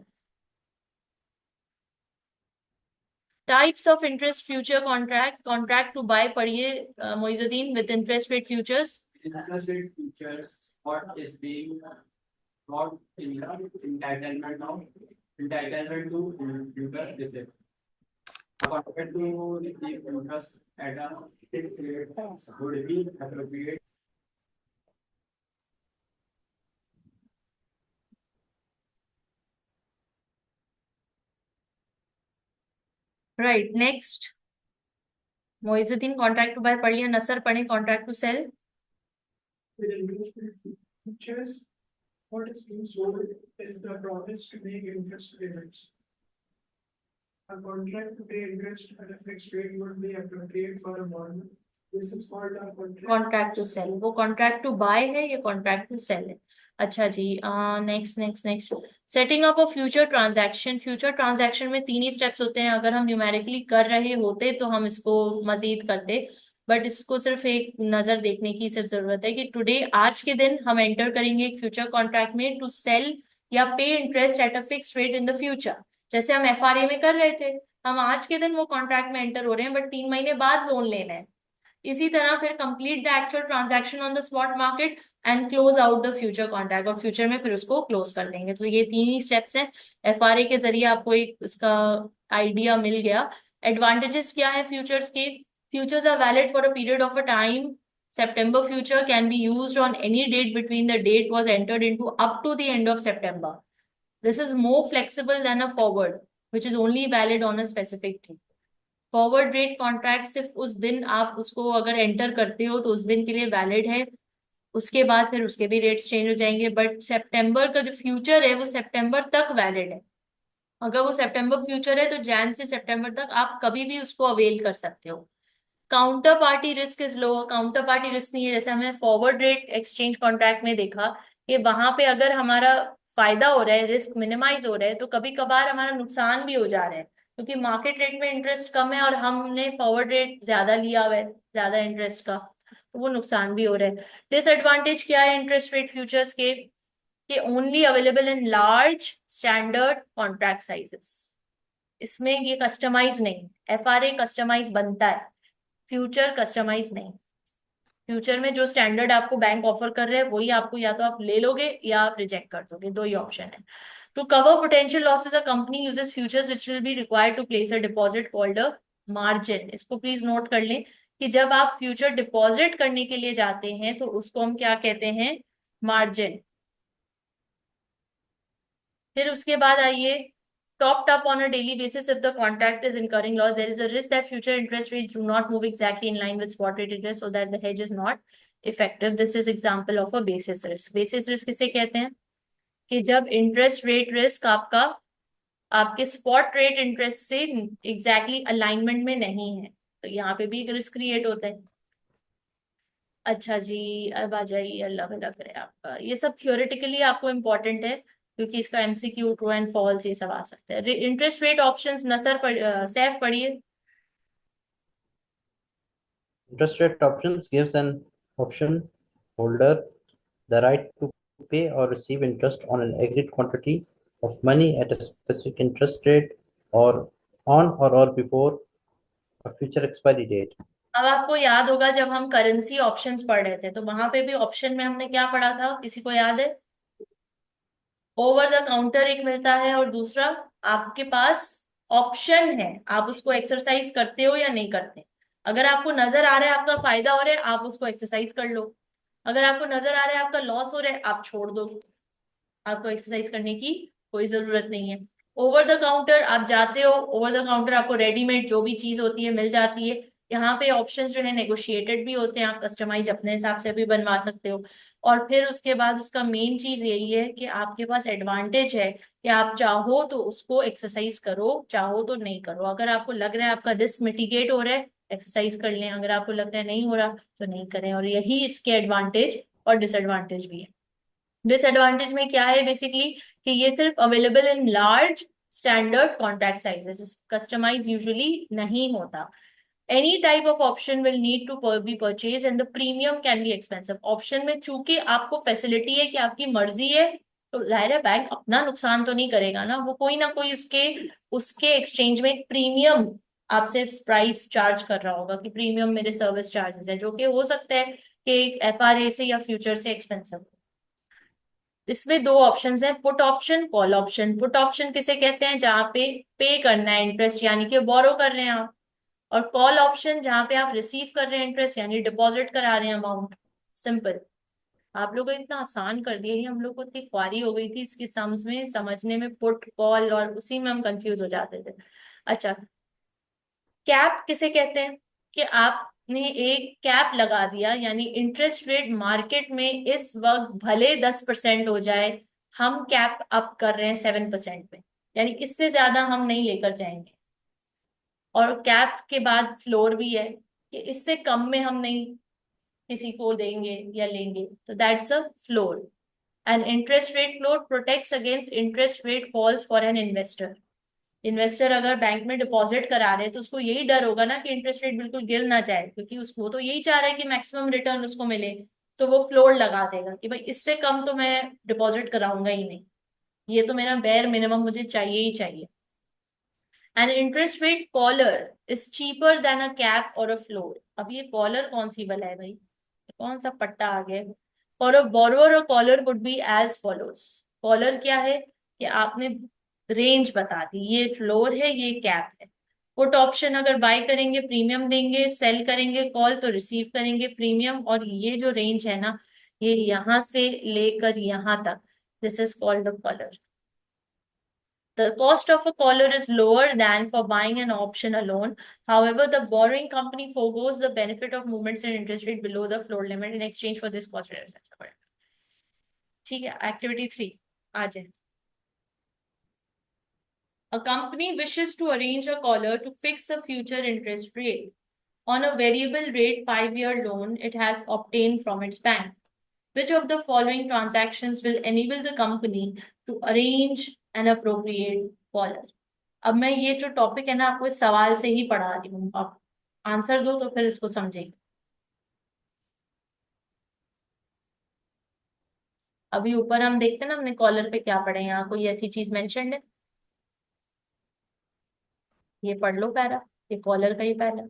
Types of interest future contract, contract to buy पढ़िए Moizuddin, with interest rate futures. Interest rate futures, what is being brought in the entitlement to interest is it. Compared to the interest at a fixed rate would be appropriate. Right, next Moizuddin, contract to buy पढ़ लिया, नसर पढ़े contract to sell. With interest rate futures, what is being sold is the promise to make interest payments. A contract to pay interest at a fixed rate would be appropriate for a borrower. This is called a contract. Contract to sell, वो contract to buy है, ये contract to sell है। अच्छा जी, next next next, setting up a future transaction. Future transaction में 3 ही steps होते हैं। अगर हम न्यूमेरिकली कर रहे होते तो हम इसको मजीद करते, बट इसको सिर्फ एक नजर देखने की सिर्फ जरूरत है कि टुडे, आज के दिन हम एंटर करेंगे एक फ्यूचर कॉन्ट्रैक्ट में टू सेल या पे interest at a fix rate in the future. जैसे हम एफआरए में कर रहे थे, हम आज के दिन वो कॉन्ट्रैक्ट में एंटर हो रहे हैं, बट 3 महीने बाद लोन लेना है। इसी तरह फिर complete the actual transaction on the spot market and close out the future contract, और फ्यूचर में फिर उसको क्लोज कर देंगे। तो ये 3 ही स्टेप्स हैं। एफआरए के जरिए आपको एक इसका आइडिया मिल गया। एडवांटेजेस क्या है फ्यूचर्स के? Futures are valid for a period of a time. September future can be used on any date between the date was entered into up to the end of September. This is more flexible than a forward, which is only valid on a specific date. Forward rate contract सिर्फ उस दिन आप उसको अगर enter करते हो तो उस दिन के लिए वैलिड है, उसके बाद फिर उसके भी रेट्स चेंज हो जाएंगे। बट सितंबर का जो फ्यूचर है वो सितंबर तक वैलिड है। अगर वो सितंबर फ्यूचर है तो जैन से सितंबर तक आप कभी भी उसको अवेल कर सकते हो। Counter party risk is low. Counter party risk नहीं है, जैसे हमने फॉरवर्ड रेट एक्सचेंज कॉन्ट्रैक्ट में देखा कि वहां पे अगर हमारा फायदा हो रहा है, रिस्क मिनिमाइज हो रहा है, तो कभी कभार हमारा नुकसान भी हो जा रहा है क्योंकि मार्केट रेट में इंटरेस्ट कम है और हमने फॉरवर्ड रेट ज्यादा लिया हुआ है, ज्यादा इंटरेस्ट का, तो वो नुकसान भी हो रहा है। डिसएडवांटेज क्या है इंटरेस्ट रेट फ्यूचर्स के? कि only available in large standard contract sizes. इसमें ये कस्टमाइज नहीं, एफआरए कस्टमाइज बनता है, फ्यूचर कस्टमाइज नहीं। फ्यूचर में जो स्टैंडर्ड आपको बैंक ऑफर कर रहे हैं वही आपको या तो आप ले लोगे या आप रिजेक्ट कर दोगे, 2 ही ऑप्शन है। To cover potential losses a company uses futures which will be required to place a deposit called a margin. इसको प्लीज नोट कर लें कि जब आप फ्यूचर डिपॉजिट करने के लिए जाते हैं तो उसको हम क्या कहते हैं? मार्जिन। फिर उसके बाद आइए, topped up on a daily basis if the contract is incurring loss. There is a risk that future interest rates do not move exactly in line with spot rate interest, so that the hedge is not effective. This is example of a basis risk. Basis risk किसे कहते हैं? कि जब interest rate risk आपका आपके spot rate interest से exactly alignment में नहीं है, तो यहाँ पे भी एक रिस्क क्रिएट होता है। अच्छा जी, अब आ जाइए, अल्लाह भला करे आपका। ये सब थियोरेटिकली आपको इम्पोर्टेंट है क्योंकि इसका एमसीक्यू, ट्रू एंड फॉल्स, ये सब आ सकता है। इंटरेस्ट रेट ऑप्शंस नसर सैफ पढ़िए। Interest rate options gives an option holder the right to pay or receive interest on an agreed quantity of money at a specific interest rate or on or before a future expiry date. अब आपको याद होगा जब हम currency options पढ़ रहे थे तो वहां पे भी ऑप्शन में हमने क्या पढ़ा था, किसी को याद है? ओवर द काउंटर एक मिलता है और दूसरा आपके पास ऑप्शन है, आप उसको एक्सरसाइज करते हो या नहीं करते। अगर आपको नजर आ रहा है आपका फायदा हो रहा है, आप उसको एक्सरसाइज कर लो। अगर आपको नजर आ रहा है आपका लॉस हो रहा है, आप छोड़ दो, आपको एक्सरसाइज करने की कोई जरूरत नहीं है। ओवर द काउंटर आप जाते हो, ओवर द काउंटर आपको रेडीमेड जो भी चीज होती है मिल जाती है। यहाँ पे ऑप्शंस जो है नेगोशिएटेड भी होते हैं, आप कस्टमाइज अपने हिसाब से भी बनवा सकते हो। और फिर उसके बाद उसका मेन चीज यही है कि आपके पास एडवांटेज है कि आप चाहो तो उसको एक्सरसाइज करो, चाहो तो नहीं करो। अगर आपको लग रहा है आपका रिस्क मिटिगेट हो रहा है, एक्सरसाइज कर लें, अगर आपको लग रहा है नहीं हो रहा तो नहीं करें। और यही इसके एडवांटेज और डिसएडवांटेज भी है। डिसएडवांटेज में क्या है बेसिकली कि ये सिर्फ available in large standard contract sizes, customise usually नहीं होता। Any type of option will need to be purchase and the premium can be expensive. Option में चूंकि आपको फैसिलिटी है कि आपकी मर्जी है, तो जाहिर है बैंक अपना नुकसान तो नहीं करेगा ना, वो कोई ना कोई उसके उसके एक्सचेंज में एक प्रीमियम आपसे प्राइस चार्ज कर रहा होगा कि प्रीमियम मेरे सर्विस चार्जेस है, जो कि हो सकता है कि एफआरए से या फ्यूचर से एक्सपेंसिव। इसमें 2 ऑप्शंस हैं, put option, call option. Put option किसे कहते हैं? जहां पे करना है इंटरेस्ट, यानी कि बोरो कर रहे हैं आप। और कॉल ऑप्शन जहां पे आप रिसीव कर रहे हैं इंटरेस्ट, यानी डिपॉजिट करा रहे हैं अमाउंट। सिंपल। आप लोगों को इतना आसान कर दिया, ये हम लोग को इतनी ख्वारी हो गई थी इसके सम्स में समझने में, पुट कॉल, और उसी में हम कंफ्यूज हो जाते थे। अच्छा, कैप किसे कहते हैं? कि आपने एक कैप लगा दिया, यानी इंटरेस्ट रेट मार्केट में इस वक्त भले 10% हो जाए, हम कैप अप कर रहे हैं 7% पे, यानी इससे ज्यादा हम नहीं लेकर जाएंगे। और कैप के बाद फ्लोर भी है कि इससे कम में हम नहीं किसी को देंगे या लेंगे, तो that's a floor. An interest rate floor protects against interest rate falls for an investor. Investor अगर बैंक में डिपॉजिट करा रहे हैं तो उसको यही डर होगा ना कि इंटरेस्ट रेट बिल्कुल गिर ना जाए, क्योंकि उसको तो यही चाह रहा है कि मैक्सिमम रिटर्न उसको मिले. तो वो फ्लोर लगा देगा कि भाई इससे कम तो मैं डिपॉजिट कराऊंगा ही नहीं, ये तो मेरा बेयर मिनिमम मुझे चाहिए ही चाहिए. An interest rate collar is cheaper than a cap और अ फ्लोर. अब ये कॉलर कौन सी वाला है भाई, कौन सा पट्टा आ गया. For a borrower a collar would be as follows. Collar क्या है कि आपने रेंज बता दी, ये फ्लोर है ये कैप है. पुट ऑप्शन अगर बाय करेंगे प्रीमियम देंगे, सेल करेंगे कॉल तो रिसीव करेंगे प्रीमियम. और ये जो रेंज है ना, ये यहां से लेकर यहां तक, this is called the collar. The cost of a collar is lower than for buying an option alone. However, the borrowing company forgoes the benefit of movements in interest rate below the floor limit in exchange for this cost reduction. ठीक है, activity 3 आ जाए. A company wishes to arrange a collar to fix a future interest rate on a variable rate 5-year loan it has obtained from its bank. Which of the following transactions will enable the company to arrange an appropriate collar? अब मैं ये जो topic है ना आपको इस सवाल से ही पढ़ा रही हूँ, आप आंसर दो तो फिर इसको समझेंगे. अभी ऊपर हम देखते हैं ना हमने कॉलर पे क्या पढ़े, यहाँ कोई ऐसी चीज मेंशन्ड है? ये पढ़ लो पैरा, ये कॉलर का ही पैरा.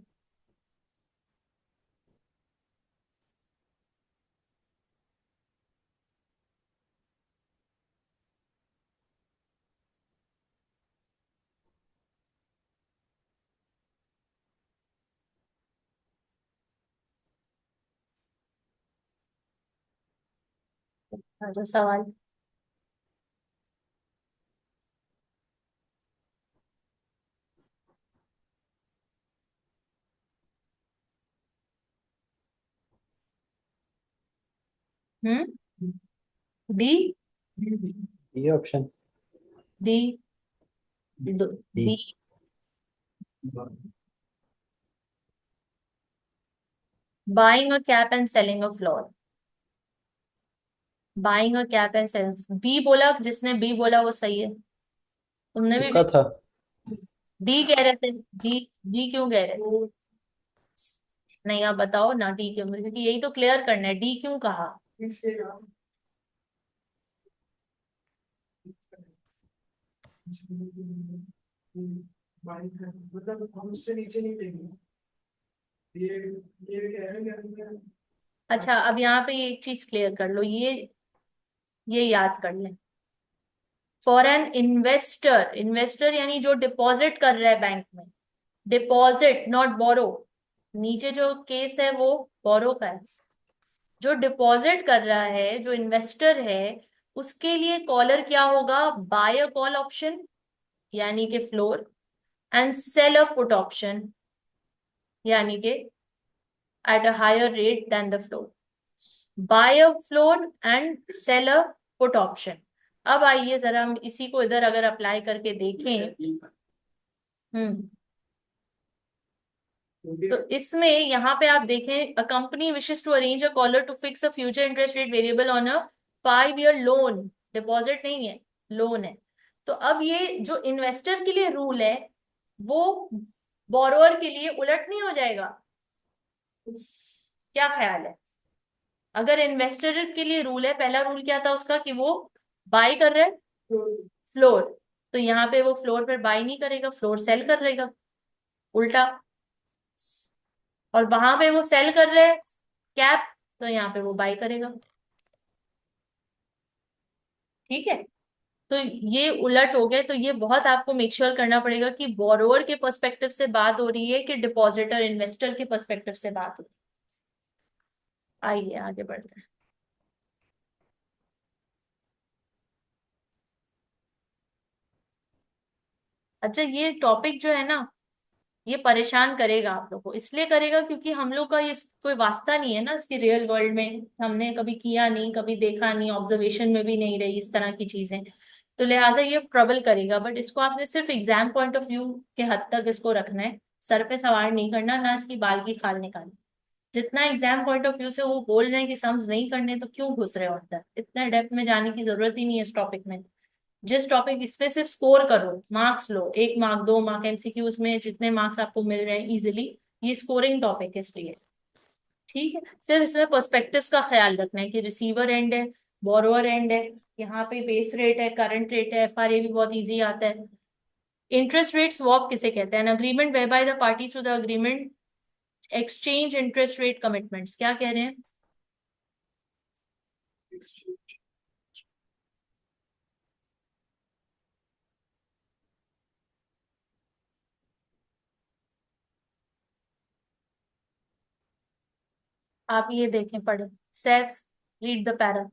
जो सवाल. डी. ये option D. B. Buying a cap and selling a floor. Buying a cap and selling, B बोला, जिसने बी बोला वो सही है. तुमने भी तुक्का था. डी कह रहे थे. डी. डी क्यों कह रहे थे? नहीं आप बताओ ना डी क्यों, क्योंकि यही तो क्लियर करना है, डी क्यों कहा. इसके नाम मतलब हम उससे नीचे नहीं देंगे. ये कह रहे हैं. अच्छा अब यहाँ पे एक चीज क्लियर कर लो, ये याद कर लें. फॉर एन इन्वेस्टर, इन्वेस्टर यानी जो डिपॉजिट कर रहा है बैंक में, डिपॉजिट नॉट बोरो. नीचे जो केस है वो बोरो का है. जो डिपॉजिट कर रहा है, जो इन्वेस्टर है, उसके लिए कॉलर क्या होगा, बाय अ कॉल ऑप्शन यानी कि floor, and sell a put option यानी कि at a higher rate than the floor. Buy a floor and sell a put option. अब आइए जरा हम इसी को इधर अगर अप्लाई करके देखें. तो इसमें यहाँ पे आप देखें, a company wishes to arrange a collar to fix a future interest rate variable on a 5-year loan. Deposit नहीं है, लोन है. तो अब ये जो इन्वेस्टर के लिए रूल है वो बोरोअर के लिए उलट नहीं हो जाएगा? क्या ख्याल है? अगर इन्वेस्टर के लिए रूल है, पहला रूल क्या था उसका कि वो बाय कर रहे हैं फ्लोर, तो यहाँ पे वो फ्लोर पर बाय नहीं करेगा, फ्लोर सेल कर रहेगा, उल्टा. और वहां पे वो सेल कर रहे हैं कैप, तो यहाँ पे वो बाय करेगा. ठीक है, तो ये उलट हो गए. तो ये बहुत आपको मेक श्योर करना पड़ेगा कि बोरोवर के पर्सपेक्टिव से बात हो रही है कि डिपॉजिटर इन्वेस्टर के पर्सपेक्टिव से बात हो रही है. आइए आगे बढ़ते हैं. अच्छा ये टॉपिक जो है ना, ये परेशान करेगा आप लोग को, इसलिए करेगा क्योंकि हम लोग का ये कोई वास्ता नहीं है ना इसकी रियल वर्ल्ड में, हमने कभी किया नहीं, कभी देखा नहीं, ऑब्जर्वेशन में भी नहीं रही इस तरह की चीजें. तो लिहाजा ये ट्रबल करेगा. बट इसको आपने सिर्फ एग्जाम पॉइंट ऑफ व्यू के हद तक इसको रखना है. सर पे सवार नहीं करना, ना इसकी बाल की खाल निकालनी। जितना एग्जाम पॉइंट ऑफ व्यू से वो बोल रहे हैं कि सम्स नहीं करने, तो क्यों घुस रहे हो अंदर, इतना डेप्थ में जाने की जरूरत ही नहीं है इस टॉपिक में। जिस टॉपिक इस पे सिर्फ स्कोर करो, मार्क्स लो, 1 मार्क 2 मार्क एमसीक्यूज में जितने मार्क्स आपको मिल रहे हैं इजिली, ये स्कोरिंग टॉपिक है इसलिए। ठीक है, सिर्फ इसमें पर्सपेक्टिव्स का ख्याल रखना है कि रिसीवर एंड है, बोरोअर एंड है, यहाँ पे बेस रेट है, करंट रेट है, एफआरए भी बहुत इजी आता है। इंटरेस्ट रेट स्वैप किसे कहते हैं? Agreement whereby the parties to the agreement exchange interest rate commitments. क्या कह रहे हैं? exchange. आप ये देखें, पढ़े। Saif, read the para.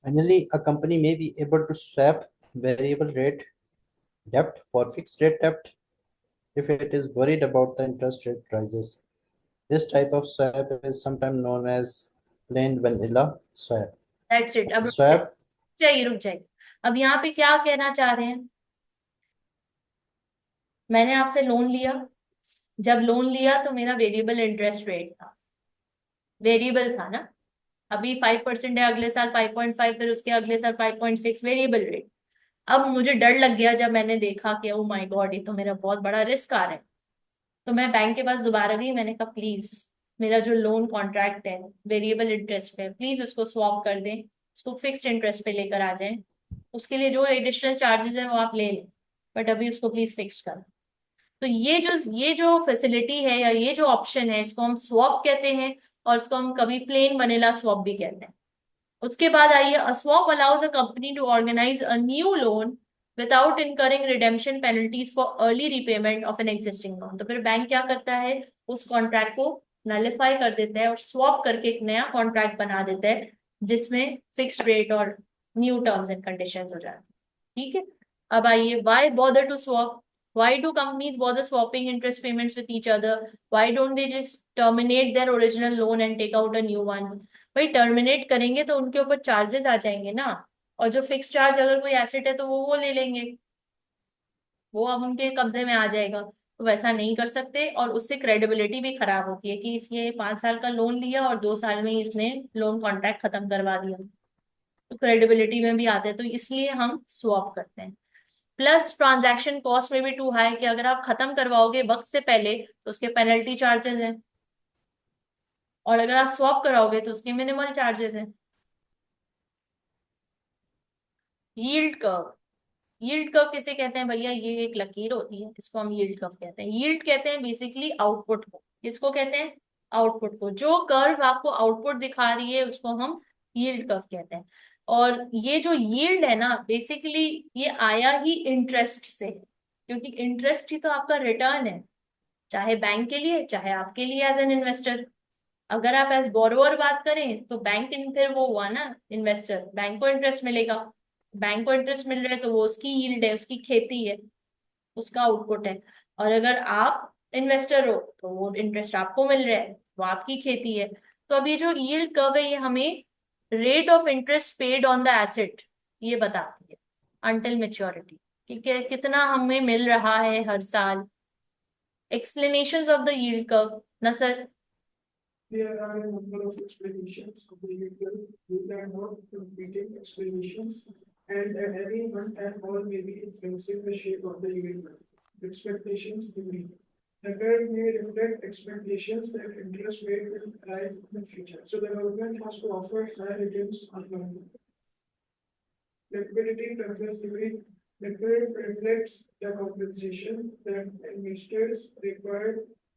Finally, a company may be able to swap variable rate debt for fixed rate debt if it is worried about the interest rate rises. This type of swap is sometimes known as plain vanilla swap. That's it. अब Swap रुक जाइए। अब यहाँ पे क्या कहना चाह रहे हैं? मैंने आपसे लोन लिया, जब लोन लिया तो मेरा वेरिएबल इंटरेस्ट रेट था, वेरिएबल था ना। अभी 5% है, अगले साल 5.5, फिर उसके अगले साल 5.6, वेरिएबल रेट। अब मुझे डर लग गया जब मैंने देखा कि ओ माय गॉड, ये तो मेरा बहुत बड़ा रिस्क आ रहा है। तो मैं बैंक के पास दोबारा गई, मैंने कहा प्लीज मेरा जो लोन कॉन्ट्रैक्ट है वेरिएबल इंटरेस्ट पे, प्लीज उसको स्वैप कर दें, उसको फिक्स्ड इंटरेस्ट पे लेकर आ जाएं। उसके लिए जो एडिशनल चार्जेस हैं वो आप ले लें, बट अभी उसको प्लीज फिक्स्ड कर। तो ये जो फैसिलिटी है या ये जो ऑप्शन है, इसको हम स्वैप कहते हैं, और इसको हम कभी प्लेन वनीला स्वैप भी कहते हैं। उसके बाद आइए, a swap allows a company to organise a new loan without incurring redemption penalties for early repayment of an existing loan. तो फिर बैंक क्या करता है, उस कॉन्ट्रैक्ट को नलिफाई कर देता है और स्वैप करके एक नया कॉन्ट्रैक्ट बना देता है जिसमें फिक्स्ड रेट और न्यू टर्म्स एंड कंडीशंस हो जाते हैं। ठीक है, अब आइए, why bother to swap? Why do companies bother swapping interest payments with each other? Why don't they just terminate their original loan and take out a new one? भाई terminate करेंगे तो उनके ऊपर चार्जेस आ जाएंगे ना, और जो फिक्स चार्ज अगर कोई एसेट है तो वो ले लेंगे, वो अब उनके कब्जे में आ जाएगा। तो वैसा नहीं कर सकते, और उससे क्रेडिबिलिटी भी खराब होती है कि इसलिए 5 साल का लोन लिया और 2 साल में ही इसने लोन कॉन्ट्रैक्ट खत्म करवा दिया, तो क्रेडिबिलिटी में भी आते हैं, तो इसलिए हम स्वैप करते हैं। प्लस ट्रांजैक्शन कॉस्ट में भी टू हाई, कि अगर आप खत्म करवाओगे वक्त से पहले तो उसके पेनल्टी चार्जेस हैं, और अगर आप स्वैप कराओगे तो उसके मिनिमल चार्जेस हैं। यील्ड कर्व, यील्ड कर्व किसे कहते हैं भैया? ये एक लकीर होती है, इसको हम यील्ड कर्व कहते हैं। यील्ड कहते हैं बेसिकली आउटपुट को। किसको कहते हैं? आउटपुट को। जो कर्व आपको आउटपुट दिखा रही है उसको हम यील्ड कर्व कहते हैं। और ये जो यील्ड है ना, बेसिकली ये आया ही इंटरेस्ट से, क्योंकि इंटरेस्ट ही तो आपका रिटर्न है, चाहे बैंक के लिए चाहे आपके लिए एज एन इन्वेस्टर। अगर आप एज बोरोवर बात करें तो बैंक इन फिर वो हुआ ना इन्वेस्टर, बैंक को इंटरेस्ट मिलेगा। बैंक को इंटरेस्ट मिल रहा है तो वो उसकी यील्ड है, उसकी खेती है, उसका आउटपुट है। और अगर आप इन्वेस्टर हो तो वो इंटरेस्ट आपको मिल रहा है, वो आपकी खेती है। तो अब ये जो यील्ड कर्व है ये हमें rate of interest paid on the asset ये बताती है अंटिल मेच्योरिटी, कि कितना हमें मिल रहा है हर साल। Explanations of the yield curve ना sir? There are a number of explanations of the vehicle. These are not competing explanations, and at any one time all may be influencing the shape of the vehicle. Expectations degree. The curve may reflect expectations that interest rate will rise in the future. So the government has to offer higher returns on loan. Liquidity preference degree. The curve reflects the compensation that investors require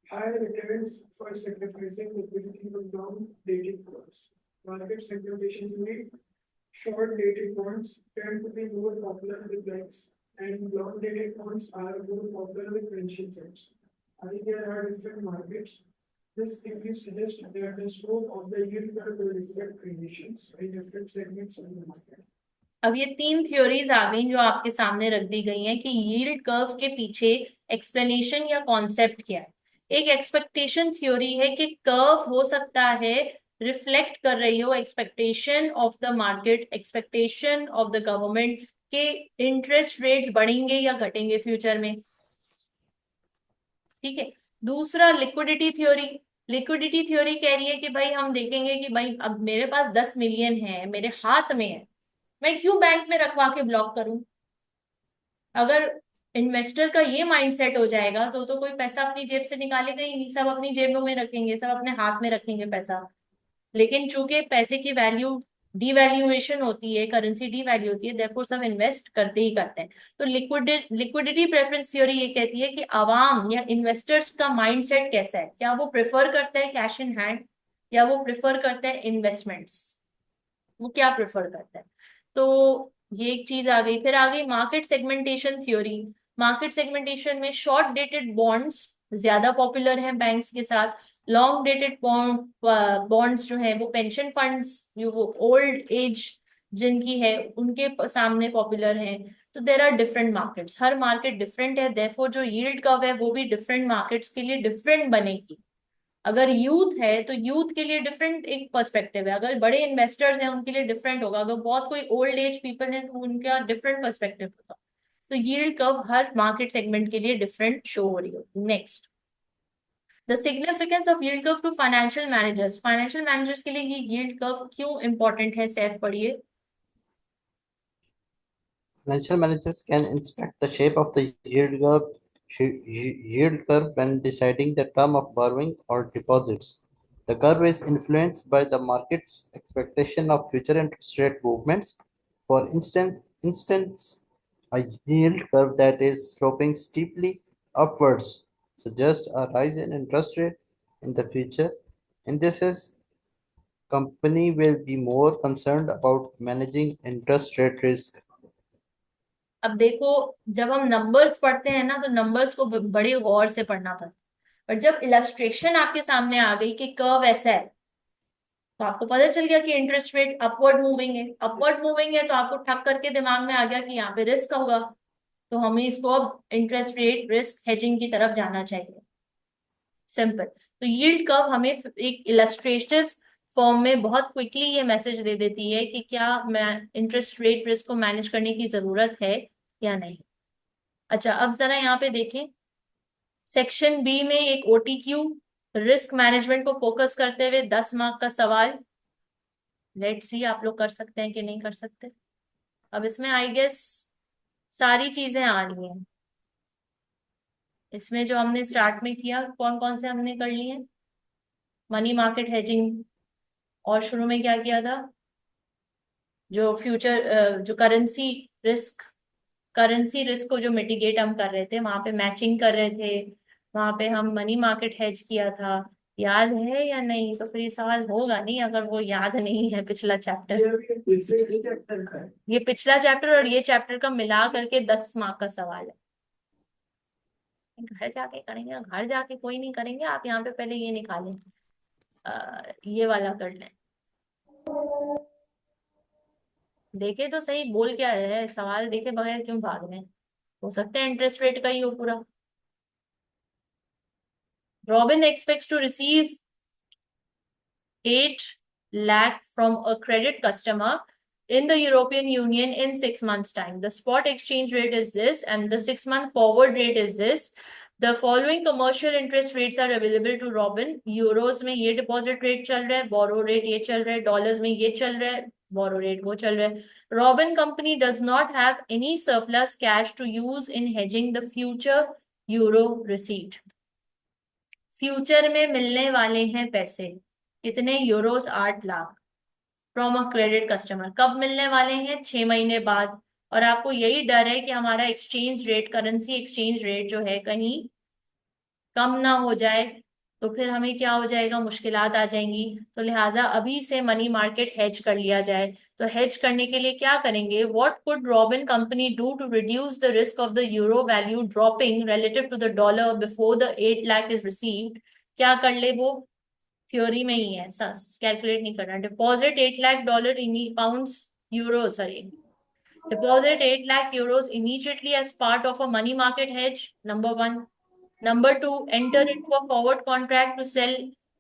higher returns for sacrificing liquidity with long-dated bonds. Market segmentation theory. Short-dated bonds tend to be more popular with banks, and long-dated bonds are more popular with pension funds. I think there are different markets. This theory suggests that the scope of the yield curve will reflect conditions in different segments of the market. अब ये 3 theories आ गई जो आपके सामने रख दी गई हैं कि यील्ड कर्व के पीछे एक्सप्लेनेशन या कॉन्सेप्ट क्या है। एक एक्सपेक्टेशन थ्योरी है कि कर्व हो सकता है रिफ्लेक्ट कर रही हो expectation of the market, expectation of the government के इंटरेस्ट रेट्स बढ़ेंगे या घटेंगे फ्यूचर में। ठीक है। दूसरा लिक्विडिटी थ्योरी। लिक्विडिटी थ्योरी कह रही है कि भाई हम देखेंगे कि भाई अब मेरे पास 10 मिलियन है, मेरे हाथ में है, मैं क्यों बैंक में रखवा के ब्लॉक करूं। अगर इन्वेस्टर का ये माइंडसेट हो जाएगा तो कोई पैसा अपनी जेब से निकालेगा ही नहीं, सब अपनी जेबों में रखेंगे, सब अपने हाथ में रखेंगे पैसा। लेकिन चूंकि पैसे की वैल्यू डीवैल्यूएशन होती है, करेंसी डीवैल्यू होती है, देयरफॉर सब इन्वेस्ट करते ही करते हैं। तो लिक्विडिटी प्रेफरेंस थ्योरी ये कहती है कि आवाम या इन्वेस्टर्स का माइंडसेट कैसा है, क्या वो प्रेफर करता है कैश इन हैंड या वो प्रेफर करता है इन्वेस्टमेंट्स, वो क्या प्रेफर करता है। तो ये एक चीज आ गई। फिर आ गई market segmentation theory. Market segmentation में शॉर्ट डेटेड बॉन्ड्स ज्यादा पॉपुलर हैं बैंक्स के साथ, लॉन्ग डेटेड बॉन्ड्स जो है वो पेंशन फंड्स, जो वो ओल्ड एज जिनकी है उनके सामने पॉपुलर हैं। तो देर आर डिफरेंट मार्केट्स, हर मार्केट डिफरेंट है, देयरफॉर जो यील्ड कर्व है वो भी डिफरेंट मार्केट्स के लिए डिफरेंट बनेगी। अगर यूथ है तो यूथ के लिए डिफरेंट एक पर्सपेक्टिव है, अगर बड़े इन्वेस्टर्स हैं उनके लिए डिफरेंट होगा, अगर बहुत कोई ओल्ड एज पीपल है तो उनका डिफरेंट पर्सपेक्टिव होगा। तो यील्ड कर्व हर मार्केट सेगमेंट के लिए डिफरेंट शो हो रही होगी। Next, the significance of yield curve to financial managers. Financial managers के लिए ये यील्ड कर्व क्यों इंपॉर्टेंट है, सैफ पढ़िए। Financial managers can inspect the shape of the yield curve when deciding the term of borrowing or deposits. The curve is influenced by the market's expectation of future interest rate movements. For instance, a yield curve that is sloping steeply upwards suggests a rise in interest rate in the future. In this case, company will be more concerned about managing interest rate risk. अब देखो, जब हम numbers पढ़ते हैं ना तो numbers को बड़े गौर से पढ़ना पड़ता है, पर जब इलस्ट्रेशन आपके सामने आ गई कि कर्व ऐसा है तो आपको पता चल गया कि इंटरेस्ट रेट अपवर्ड मूविंग है। अपवर्ड मूविंग है तो आपको ठक करके दिमाग में आ गया कि यहाँ पे रिस्क होगा, तो हमें इसको अब इंटरेस्ट रेट रिस्क हेजिंग की तरफ जाना चाहिए। सिंपल। तो यील्ड कर्व हमें एक इलस्ट्रेटिव फॉर्म में बहुत क्विकली ये मैसेज दे देती है कि क्या मैं इंटरेस्ट रेट रिस्क को मैनेज करने की जरूरत है या नहीं। अच्छा, अब जरा यहाँ पे देखें, सेक्शन बी में एक ओटीक्यू रिस्क मैनेजमेंट को फोकस करते हुए 10 मार्क का सवाल। लेट्स सी आप लोग कर सकते हैं कि नहीं कर सकते। अब इसमें आई गेस सारी चीजें आ रही हैं। इसमें जो हमने स्टार्ट में किया कौन कौन से हमने कर लिए, मनी मार्केट हेजिंग, और शुरू में क्या किया था, जो फ्यूचर जो करेंसी रिस्क को जो मिटिगेट हम कर रहे थे, वहां पे मैचिंग कर रहे थे, वहां पे हम मनी मार्केट हेज किया था। याद है या नहीं? तो फिर ये सवाल होगा नहीं अगर वो याद नहीं है पिछला चैप्टर। ये चैप्टर का है। ये पिछला चैप्टर और ये चैप्टर का मिला करके 10 मार्क का सवाल है। घर जाके करेंगे, घर जाके कोई नहीं करेंगे, आप यहाँ पे पहले ये निकालें, ये वाला कर लें। देखे तो सही बोल क्या रहे हैं, सवाल देखे बगैर क्यों भाग रहे हैं। हो सकता है इंटरेस्ट रेट का ही हो पूरा। Robin expects to receive 8 lakh from a credit customer in the European Union in 6 months time. The spot exchange rate is this and the 6-month forward rate is this. The following commercial interest rates are available to Robin. Euros में ये deposit rate चल रहा है, बोरो rate ये चल रहा है, dollars में ये चल रहा है, बोरो रेट वो चल रहा है। Robin company does not have any surplus cash to use in hedging the future euro receipt. Future में मिलने वाले हैं पैसे कितने, Euros 8 lakh from a credit customer. कब मिलने वाले हैं? 6 महीने बाद। और आपको यही डर है कि हमारा exchange rate, currency exchange rate जो है कहीं कम ना हो जाए, तो फिर हमें क्या हो जाएगा, मुश्किलात आ जाएंगी। तो लिहाजा अभी से मनी मार्केट हेज कर लिया जाए। तो हेज करने के लिए क्या करेंगे, what could Robin company do to reduce the risk of the euro value dropping relative to the dollar before the 8 lakh is received. क्या कर ले वो, थ्योरी में ही है, कैलकुलेट नहीं करना। Deposit 8 lakh dollar in pounds euro, sorry, deposit 8 lakh euros immediately as part of a money market hedge, number one. Number two, enter into a forward contract to sell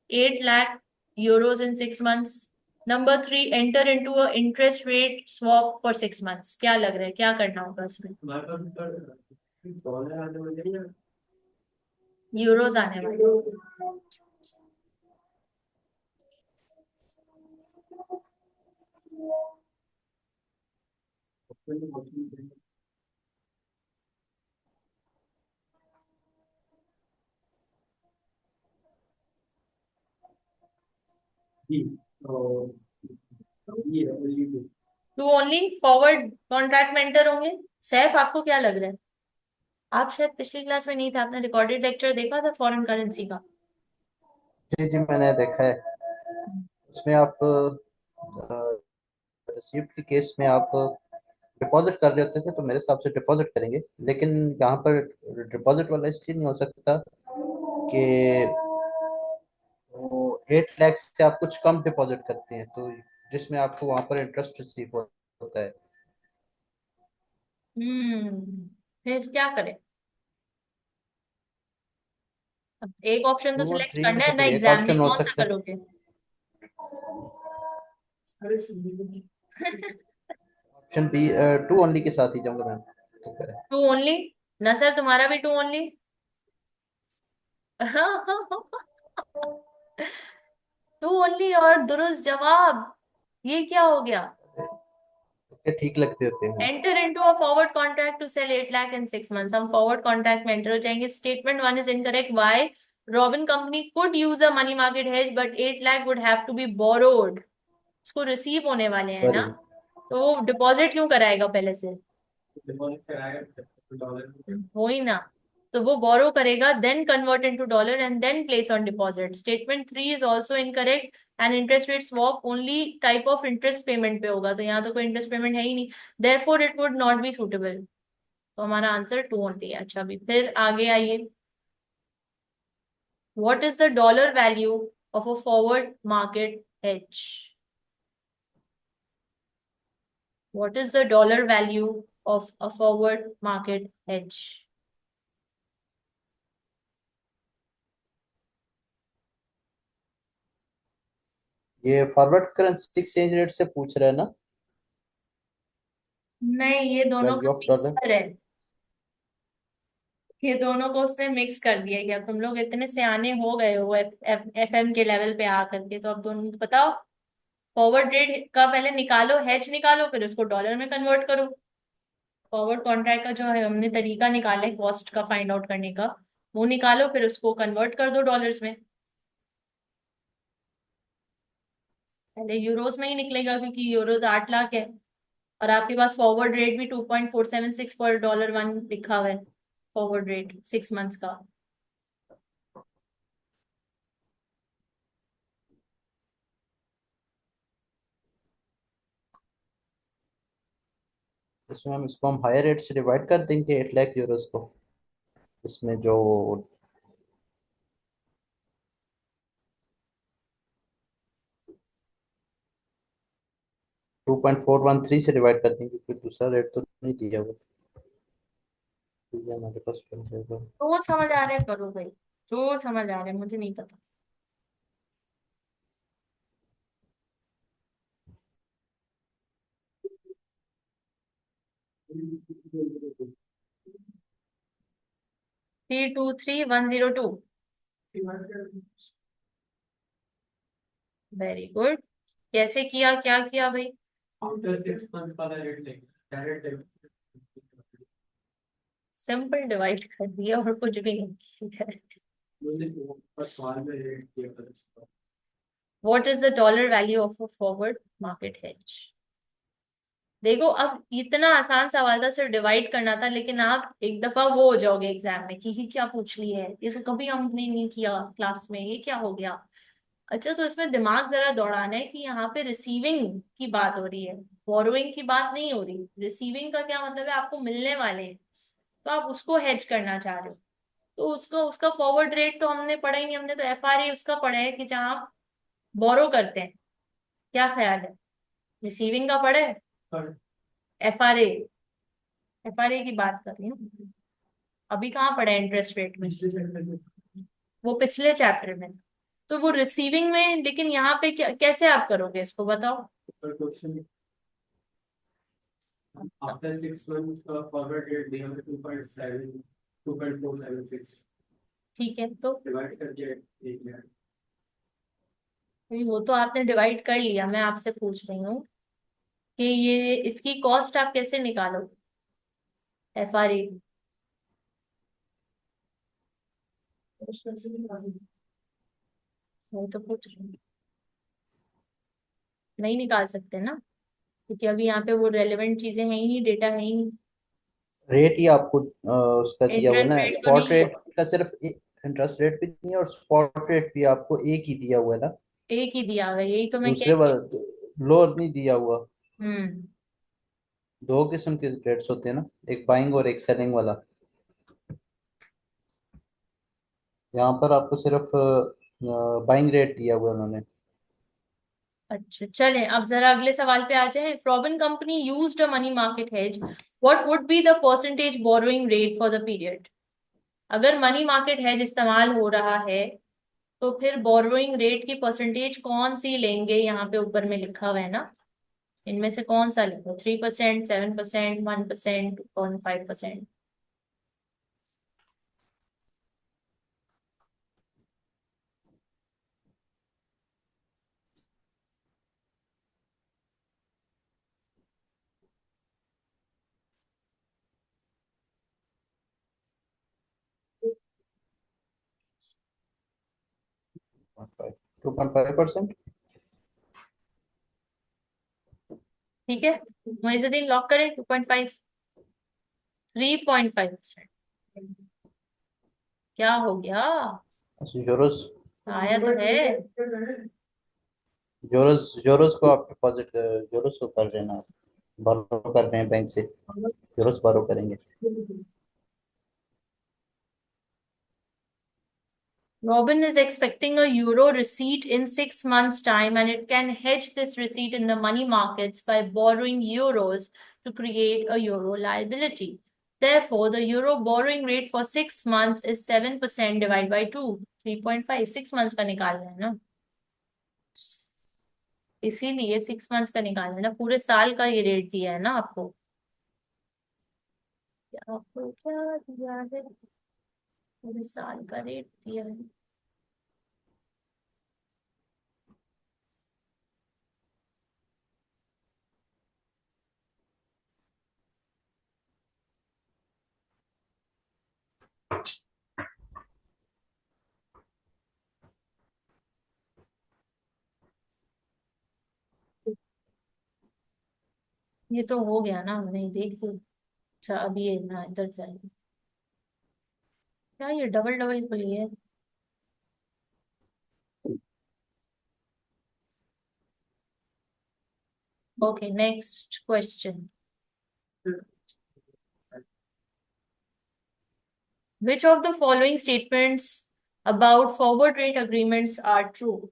8 lakh euros in 6 months. Number three, enter into a interest rate swap for 6 months. क्या लग रहा है, क्या करना होगा इसमें? हमारे पास dollar आने वाले हैं। यूरोज आने वाले। Two only forward contract mentor होंगे। सैफ, आपको क्या लग रहा है? आप शायद पिछली क्लास में नहीं था, आपने रिकॉर्डेड लेक्चर देखा था फॉरेन करेंसी का? जी जी, मैंने देखा है। उसमें आप रिसीप्ट के केस में आप डिपॉजिट कर रहे होते थे, तो मेरे हिसाब से डिपॉजिट करेंगे। लेकिन यहाँ पर डिपॉजिट वाला इसलिए नहीं हो सकता कि वो 8 लाख से आप कुछ कम डिपॉजिट करते हैं, तो जिसमें आपको वहां पर इंटरेस्ट रिसीव होता है। फिर क्या करें? अब एक ऑप्शन तो 2 और सिलेक्ट 3 में करना से है ना, कोई एक एग्जाम में ऑप्शन हो कौन सा सकता है। करोगे? अरे सिंधी ऑप्शन बी, 2 ओनली के साथ ही जाऊंगा मैं। तो क्या है? To only? ना सर, तुम्हारा भी टू ओनली? टू ओनली और दुरुस्त जवाब। ये क्या हो गया? क्या ठीक लगते होते हैं? Enter into a forward contract to sell 8 lakh in 6 months। हम फॉरवर्ड कॉन्ट्रैक्ट में एंटर हो जाएंगे। Statement one is incorrect. Why? Robin company could use a money market hedge but 8 lakh would have to be borrowed. उसको receive होने वाले हैं very ना, good. तो वो डिपॉजिट क्यों कराएगा पहले से? डिपॉजिट कराएगा डॉलर। वही ना। तो वो बोरो करेगा, then convert into dollar and then place on deposit. Statement three is also incorrect. And interest rate swap only type of interest payment पे होगा, तो यहाँ तो कोई इंटरेस्ट पेमेंट है ही नहीं। Therefore it would not be suitable. तो हमारा आंसर टू होती है। अच्छा, अभी फिर आगे आइए। What is the dollar value of a forward market hedge? What is the dollar value of a forward market hedge? ये फॉरवर्ड करेंसी एक्सचेंज रेट से पूछ रहे हैं ना? नहीं, ये दोनों वैल्यू का ऑफ डॉलर। मिक्सचर है। ये दोनों को उसने मिक्स कर दिया कि अब तुम लोग इतने सियाने हो गए हो एफ एम के लेवल पे आ करके, तो अब दोनों बताओ। फॉरवर्ड रेट का पहले निकालो, हेज निकालो, फिर उसको डॉलर में कन्वर्ट करो। फॉरवर्ड कॉन्ट्रैक्ट का जो है हमने तरीका निकाला है कॉस्ट का फाइंड आउट करने का, वो निकालो, फिर उसको कन्वर्ट कर दो डॉलर्स में। पहले यूरोस में ही निकलेगा क्योंकि यूरोस 8 लाख है, और आपके पास फॉरवर्ड रेट भी 2.476 पर डॉलर वन लिखा हुआ है। फॉरवर्ड रेट 6 months का। इसमें हम इसको हायर रेट से डिवाइड कर देंगे 8 लाख यूरोस को। इसमें जो 2.413 से डिवाइड कर देंगे, क्योंकि दूसरा रेट तो नहीं दिया हुआ। तो ये हमारे पास बन जाएगा। जो समझ आ रहा है करो भाई, जो समझ आ रहा है, मुझे नहीं पता। Three two three one zero two. Very good. कैसे किया, क्या किया भाई? आफ्टर 6 months वाला रेट लेंगे डायरेक्ट। सिंपल डिवाइड कर दिया और कुछ भी नहीं किया। मैंने ऊपर सवाल में रेट किया था इसका। What is the dollar value of a forward market hedge? देखो, अब इतना आसान सवाल था, सिर्फ डिवाइड करना था, लेकिन आप एक दफा वो हो जाओगे एग्जाम में कि ये क्या पूछ ली है, ये तो कभी हमने नहीं किया क्लास में, ये क्या हो गया। अच्छा, तो इसमें दिमाग जरा दौड़ाना है कि यहाँ पे रिसीविंग की बात हो रही है, बोरोइंग की बात नहीं हो रही। रिसीविंग का क्या मतलब है? आपको मिलने वाले हैं, तो आप उसको हेज करना चाह रहे हो। तो उसका उसका फॉरवर्ड रेट तो हमने पढ़ा ही नहीं, हमने तो एफआरए उसका पढ़ा है कि जहाँ आप बोरो करते हैं। क्या ख्याल है? रिसीविंग का पढ़ा है? पर एफआरए, एफआरए की बात कर रही हूँ। अभी कहाँ पढ़ा है इंटरेस्ट रेट में? पिछले सेक्टर में वो पिछले चैप्टर में। तो वो रिसीविंग में, लेकिन यहाँ पे क्या, कैसे आप करोगे इसको बताओ? पर क्वेश्चन आफ्टर 6 months का फॉरवर्ड रेट दिया है 2.476। ठीक है, तो डिवाइड कर दिया एक में। नहीं, वो तो आपने डिवाइड कर लिया, मैं आपसे पूछ रही हूँ कि ये इसकी कॉस्ट आप कैसे निकालो, FRA। वही तो पूछ रही हूँ, नहीं निकाल सकते ना, क्योंकि अभी यहाँ पे वो रेलेवेंट चीजें हैं ही नहीं, डेटा है ही नहीं। रेट ही आपको उसका दिया हुआ है इंटरेस्ट ना, रेट तो स्पॉट नहीं है, रेट का सिर्फ इंटरेस्ट रेट भी नहीं है और स्पॉट रेट भी आपको एक ही दिया हुआ है ना, एक ही दिया हुआ है, यही तो मैं कह दूसरे रही वाला लोअर नहीं दिया हुआ। हूँ। दो किस्म के रेट्स होते हैं ना, एक बाइंग और एक सेलिंग वाला। यहाँ पर आपको सिर्फ बाइंग रेट दिया हुआ है उन्होंने। अच्छा, चलें अब जरा अगले सवाल पे आ जाए। If robin company used a money market hedge, what would be the percentage borrowing rate for the period. अगर मनी मार्केट हेज इस्तेमाल हो रहा है तो फिर बोरोइंग रेट की परसेंटेज कौन सी लेंगे, यहाँ पे ऊपर में लिखा हुआ है ना, इनमें से कौन सा लेंगे, 3%, 7%, 1%, 2.5%। टू पॉइंट फाइव परसेंट ठीक है, मोइजुद्दीन लॉक करें, 2.5, 3.5%। क्या हो गया, यूरोस। आया तो है। यूरोस यूरोस को आप डिपॉजिट यूरोस को कर देना, borrow कर रहे हैं बैंक से, यूरोस borrow करेंगे। Robin is expecting a euro receipt in 6 months' time, and it can hedge this receipt in the money markets by borrowing euros to create a euro liability. Therefore, the euro borrowing rate for 6 months is 7% divided by 2, 3.5. 6 months का निकालना है ना, इसीलिए 6 months का निकालना है ना, पूरे साल का ये रेट दिया है ना आपको। आपको क्या दिया है, पूरे साल का रेट दिया है। ये तो हो गया ना, नहीं देख लो। अच्छा, अब ये ना इधर जाएगी, क्या ये डबल डबल खुली है। Okay, next question. Which of the following statements about forward rate agreements are true?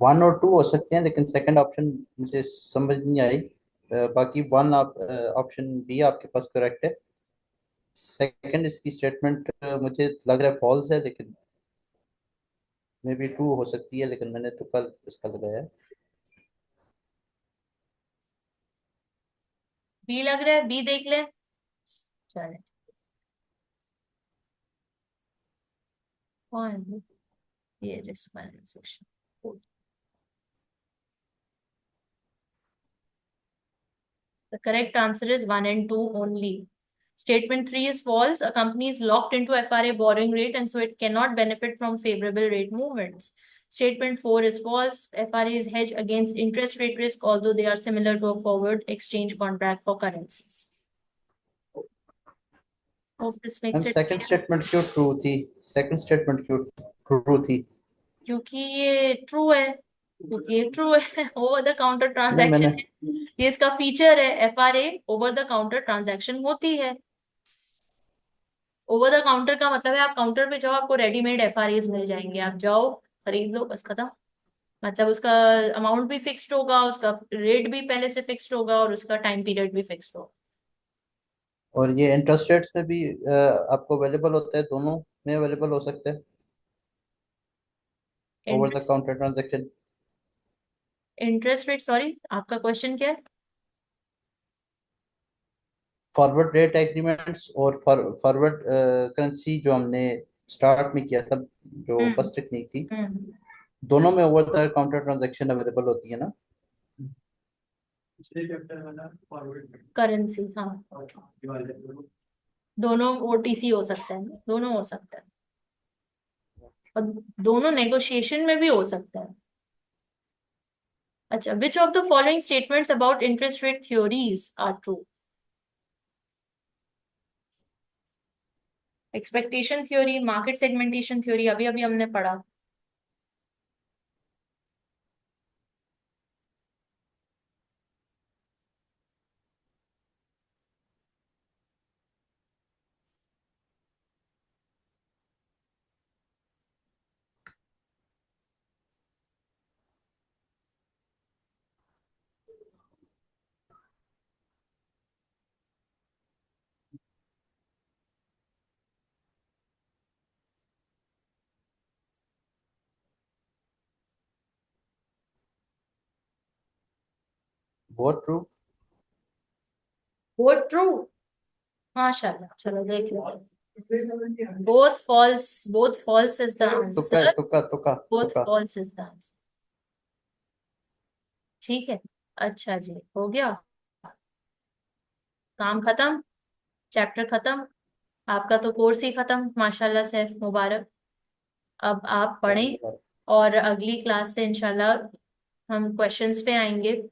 One और टू हो सकते हैं, लेकिन सेकंड ऑप्शन मुझे समझ नहीं आई। बाकी वन आप ऑप्शन बी आपके पास करेक्ट है। सेकंड इसकी स्टेटमेंट मुझे लग रहा है फॉल्स है, लेकिन मे बी टू हो सकती है, लेकिन मैंने तो कल इसका लगाया है। बी लग रहा है, बी देख ले। चले, कौन है? ये risk management section. The correct answer is 1 and 2 only. Statement 3 is false. A company is locked into FRA borrowing rate and so it cannot benefit from favorable rate movements. Statement 4 is false. FRA is hedged against interest rate risk, although they are similar to a forward exchange contract for currencies. Hope this makes ma'am it second clear. Statement क्यों true थी? Second statement क्यों true थी? क्योंकि ये true है, क्योंकि ये true है, ओवर द काउंटर नहीं ट्रांजैक्शन मैंने है, ये इसका फीचर है, FRA over the counter transaction होती है। ओवर द काउंटर का मतलब है आप काउंटर पे जाओ, आपको रेडीमेड एफआरएस मिल जाएंगे, आप जाओ खरीद लो, बस खत्म। मतलब उसका अमाउंट भी फिक्स्ड होगा, उसका रेट भी पहले से फिक्स्ड होगा, और उसका टाइम पीरियड भी फिक्स्ड होगा। और ये इंटरेस्ट रेट्स में भी आपको अवेलेबल होता है, दोनों में अवेलेबल हो सकते हैं over the interest counter transaction. Interest rate, sorry आपका क्वेश्चन क्या है? फॉरवर्ड रेट एग्रीमेंट्स और फॉरवर्ड करेंसी जो हमने स्टार्ट में किया था, जो हम्म फर्स्ट टेक्निक थी, हम्म दोनों में over the counter transaction available होती है ना। पिछले चैप्टर वाला फॉरवर्ड करेंसी, हाँ, वाले दोनों ओटीसी हो सकता है, दोनों हो सकता है, और दोनों नेगोशिएशन में भी हो सकता है। अच्छा, which of the following statements about interest rate theories are true? Expectation theory, market segmentation theory, अभी अभी हमने पढ़ा। बहुत ट्रू। बोथ ट्रू, माशाल्लाह, चलो देख लो। इसलिए समझ नहीं आ रही। बोथ फॉल्स इज द तुक्का आंसर। तुक्का तुक्का बोथ तुक्का। False is the answer. ठीक है, अच्छा जी, हो गया काम खत्म, चैप्टर खत्म, आपका तो कोर्स ही खत्म, माशाल्लाह, सैफ मुबारक। अब आप पढ़ें, और अगली क्लास से इंशाल्लाह हम क्वेश्चंस पे आएंगे।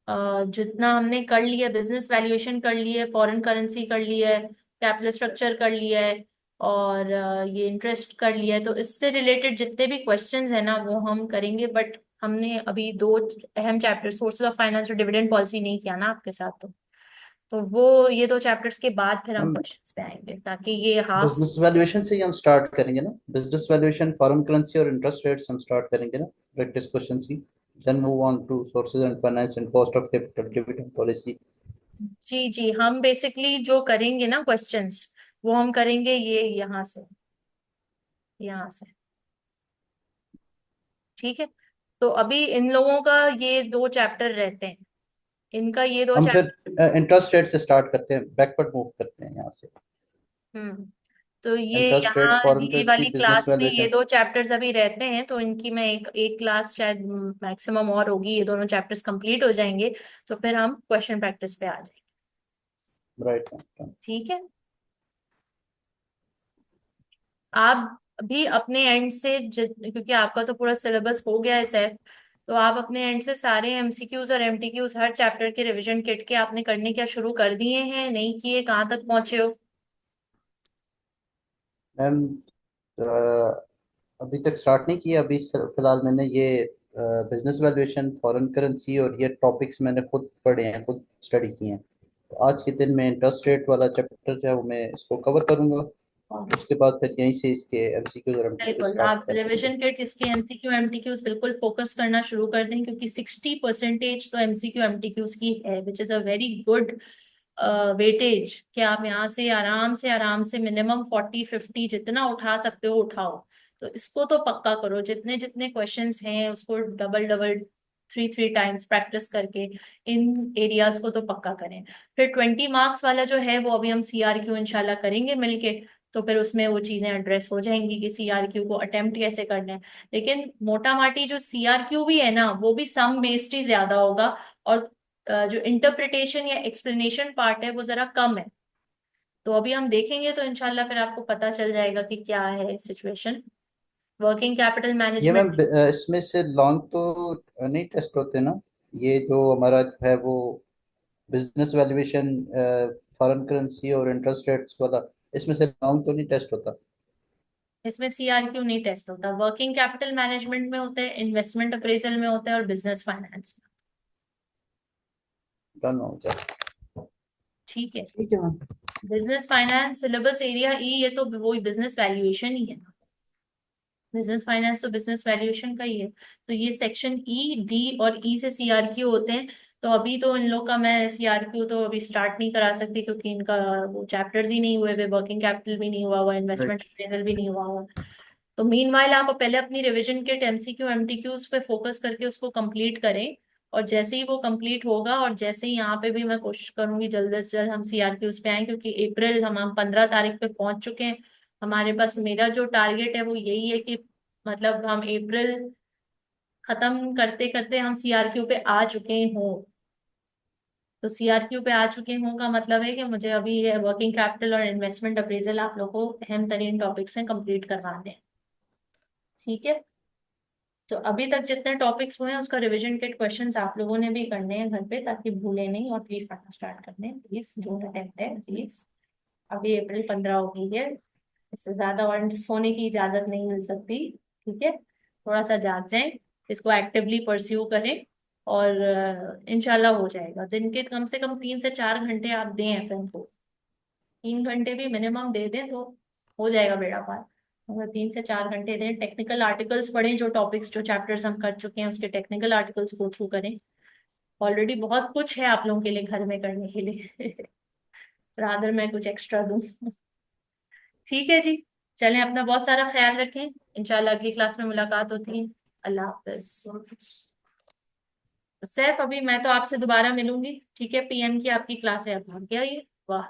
जितना हमने कर लिया, बिजनेस वैल्यूएशन कर लिया है, फॉरेन करेंसी कर लिया है, कैपिटल स्ट्रक्चर कर लिया है, और ये इंटरेस्ट कर लिया है, तो इससे रिलेटेड जितने भी क्वेश्चंस है ना वो हम करेंगे। बट हमने अभी दो अहम चैप्टर, सोर्सेज ऑफ फाइनेंस और डिविडेंड पॉलिसी, नहीं किया ना आपके साथ, तो वो ये दो चैप्टर्स के बाद फिर हम हम क्वेश्चंस पे आएंगे, ताकि ये हाफ। बिजनेस वैल्यूएशन से ही हम स्टार्ट करेंगे ना, बिजनेस वैल्यूएशन, फॉरेन करेंसी और इंटरेस्ट रेट्स हम स्टार्ट करेंगे ना, प्रैक्टिस क्वेश्चन की। Then move on to sources and finance and cost of capital, dividend policy. जी जी, हम बेसिकली जो करेंगे ना क्वेश्चंस, वो हम करेंगे ये यहाँ से, ठीक है। तो अभी इन लोगों का ये दो चैप्टर रहते हैं, इनका ये दो हम फिर चैप्टर। इंटरेस्ट रेट से स्टार्ट करते हैं, बैकवर्ड मूव करते हैं यहाँ से। हम्म तो ये इंटरेस्ट रेट, यहाँ फॉरेन ये करेंसी, वाली बिजनेस क्लास में ये वैल्यूएशन। दो चैप्टर्स अभी रहते हैं, तो इनकी मैं एक एक क्लास शायद मैक्सिमम और होगी, ये दोनों चैप्टर्स कंप्लीट हो जाएंगे, तो फिर हम क्वेश्चन प्रैक्टिस पे आ जाएंगे। राइट। ठीक है, आप भी अपने एंड से क्योंकि आपका तो पूरा सिलेबस हो गया है सैफ, तो आप अपने एंड से सारे एमसीक्यूज और एमटीक्यूज हर चैप्टर के रिवीजन किट के आपने करने क्या शुरू कर दिए हैं, नहीं किए, कहाँ तक पहुंचे हो? मैम अभी तक स्टार्ट नहीं किया, अभी फिलहाल मैंने ये बिजनेस वैल्यूएशन, फॉरेन करेंसी और ये टॉपिक्स मैंने खुद पढ़े हैं, खुद स्टडी किए हैं। तो आज के दिन में इंटरेस्ट रेट वाला चैप्टर जो है वो मैं इसको कवर करूंगा। उसके बाद फिर यहीं से इसके एमसीक्यूज और एमसीक्यूज बिल्कुल, स्टार्ट आप कर देंगे। रिवीजन किट इसके एमसीक्यू एमटीक्यूज बिल्कुल फोकस करना शुरू कर दें, क्योंकि 60% तो एमसीक्यू एमटीक्यूज की है, which is a very good weightage, कि आप यहाँ से आराम से मिनिमम 40-50 जितना उठा सकते हो उठाओ। तो इसको तो पक्का करो, जितने जितने क्वेश्चंस हैं उसको double double, three three times practice करके इन एरियाज को तो पक्का करें। फिर 20 मार्क्स वाला जो है वो अभी हम सीआरक्यू इंशाल्लाह करेंगे मिलके, तो फिर उसमें वो चीजें एड्रेस हो जाएंगी कि सीआरक्यू को अटेम्प्ट कैसे करना है। लेकिन मोटा माटी जो सीआरक्यू भी है ना, वो भी सम बेस्ड ही ज्यादा होगा, और जो इंटरप्रिटेशन या एक्सप्लेनेशन पार्ट है वो जरा कम है। तो अभी हम देखेंगे, तो इंशाल्लाह फिर आपको पता चल जाएगा कि क्या है सिचुएशन, वर्किंग कैपिटल ये मैम मैनेजमेंट। इसमें से लॉन्ग तो नहीं टेस्ट होते ना, ये जो हमारा है वो बिजनेस वैल्यूएशन, फॉरेन करेंसी और इंटरेस्ट रेट्स वाला, इसमें से लॉन्ग तो नहीं टेस्ट होता। इसमें CRQ नहीं टेस्ट होता, वर्किंग कैपिटल मैनेजमेंट में होते हैं, इन्वेस्टमेंट अप्रेजल में होते हैं और बिजनेस फाइनेंस में। डन हो जाए। ठीक है, ठीक है ma'am. Business finance syllabus area E, ये तो वही बिजनेस वैल्यूएशन ही है ना, बिजनेस फाइनेंस तो बिजनेस वैल्यूएशन का ही है। तो ये सेक्शन ई, डी और ई से CRQ होते हैं। तो अभी तो इन लोग का मैं CRQ तो अभी स्टार्ट नहीं करा सकती, क्योंकि इनका वो चैप्टर्स ही नहीं हुए हुए, वर्किंग कैपिटल भी नहीं हुआ हुआ, इन्वेस्टमेंट अप्रेजल भी नहीं हुआ हुआ। तो मीनवाइल आप पहले अपनी रिवीजन किट MCQ MTQs पे फोकस करके उसको कंप्लीट करें, और जैसे ही वो कंप्लीट होगा और जैसे ही यहाँ पे भी मैं कोशिश करूंगी जल्द से जल्द हम CRQs पे आए, क्योंकि अप्रैल हम 15 तारीख पे पहुंच चुके हैं। हमारे पास मेरा जो टारगेट है वो यही है कि मतलब हम अप्रैल खत्म करते करते हम CRQ पे आ चुके हों। तो CRQ पे आ चुके हों का मतलब है कि मुझे अभी वर्किंग कैपिटल और इन्वेस्टमेंट अप्रेजल आप लोगों को अहम तरीन टॉपिक्स हैं कंप्लीट करवाने हैं। ठीक है, तो अभी तक जितने टॉपिक्स हुए हैं उसका रिवीजन किट क्वेश्चंस आप लोगों ने भी करने हैं घर पे, ताकि भूले नहीं, और प्लीज पढ़ना स्टार्ट कर दें, प्लीज डोंट अटेम्प्ट है प्लीज। अभी अप्रैल 15 हो गई है, इससे ज्यादा और सोने की इजाजत नहीं मिल सकती। ठीक है, थोड़ा सा जाग जाएं, इसको एक्टिवली परस्यू करें, और इंशाल्लाह हो जाएगा। दिन के कम से कम 3 से 4 घंटे आप दें FM को, 3 घंटे भी मिनिमम दे दें तो हो जाएगा बेड़ा पार। अगर 3 से 4 घंटे दें, टेक्निकल आर्टिकल्स पढ़ें, जो टॉपिक्स जो चैप्टर्स हम कर चुके हैं उसके टेक्निकल आर्टिकल्स गो थ्रू करें। ऑलरेडी बहुत कुछ है आप लोगों के लिए घर में करने के लिए रादर मैं कुछ एक्स्ट्रा दूं ठीक है जी, चलें, अपना बहुत सारा ख्याल रखें, इंशाल्लाह अगली क्लास में मुलाकात होती है। अल्लाह हाफिज। सैफ, अभी मैं तो आपसे दोबारा मिलूंगी, ठीक है, PM की आपकी क्लास है, अब भाग गया ये, वाह।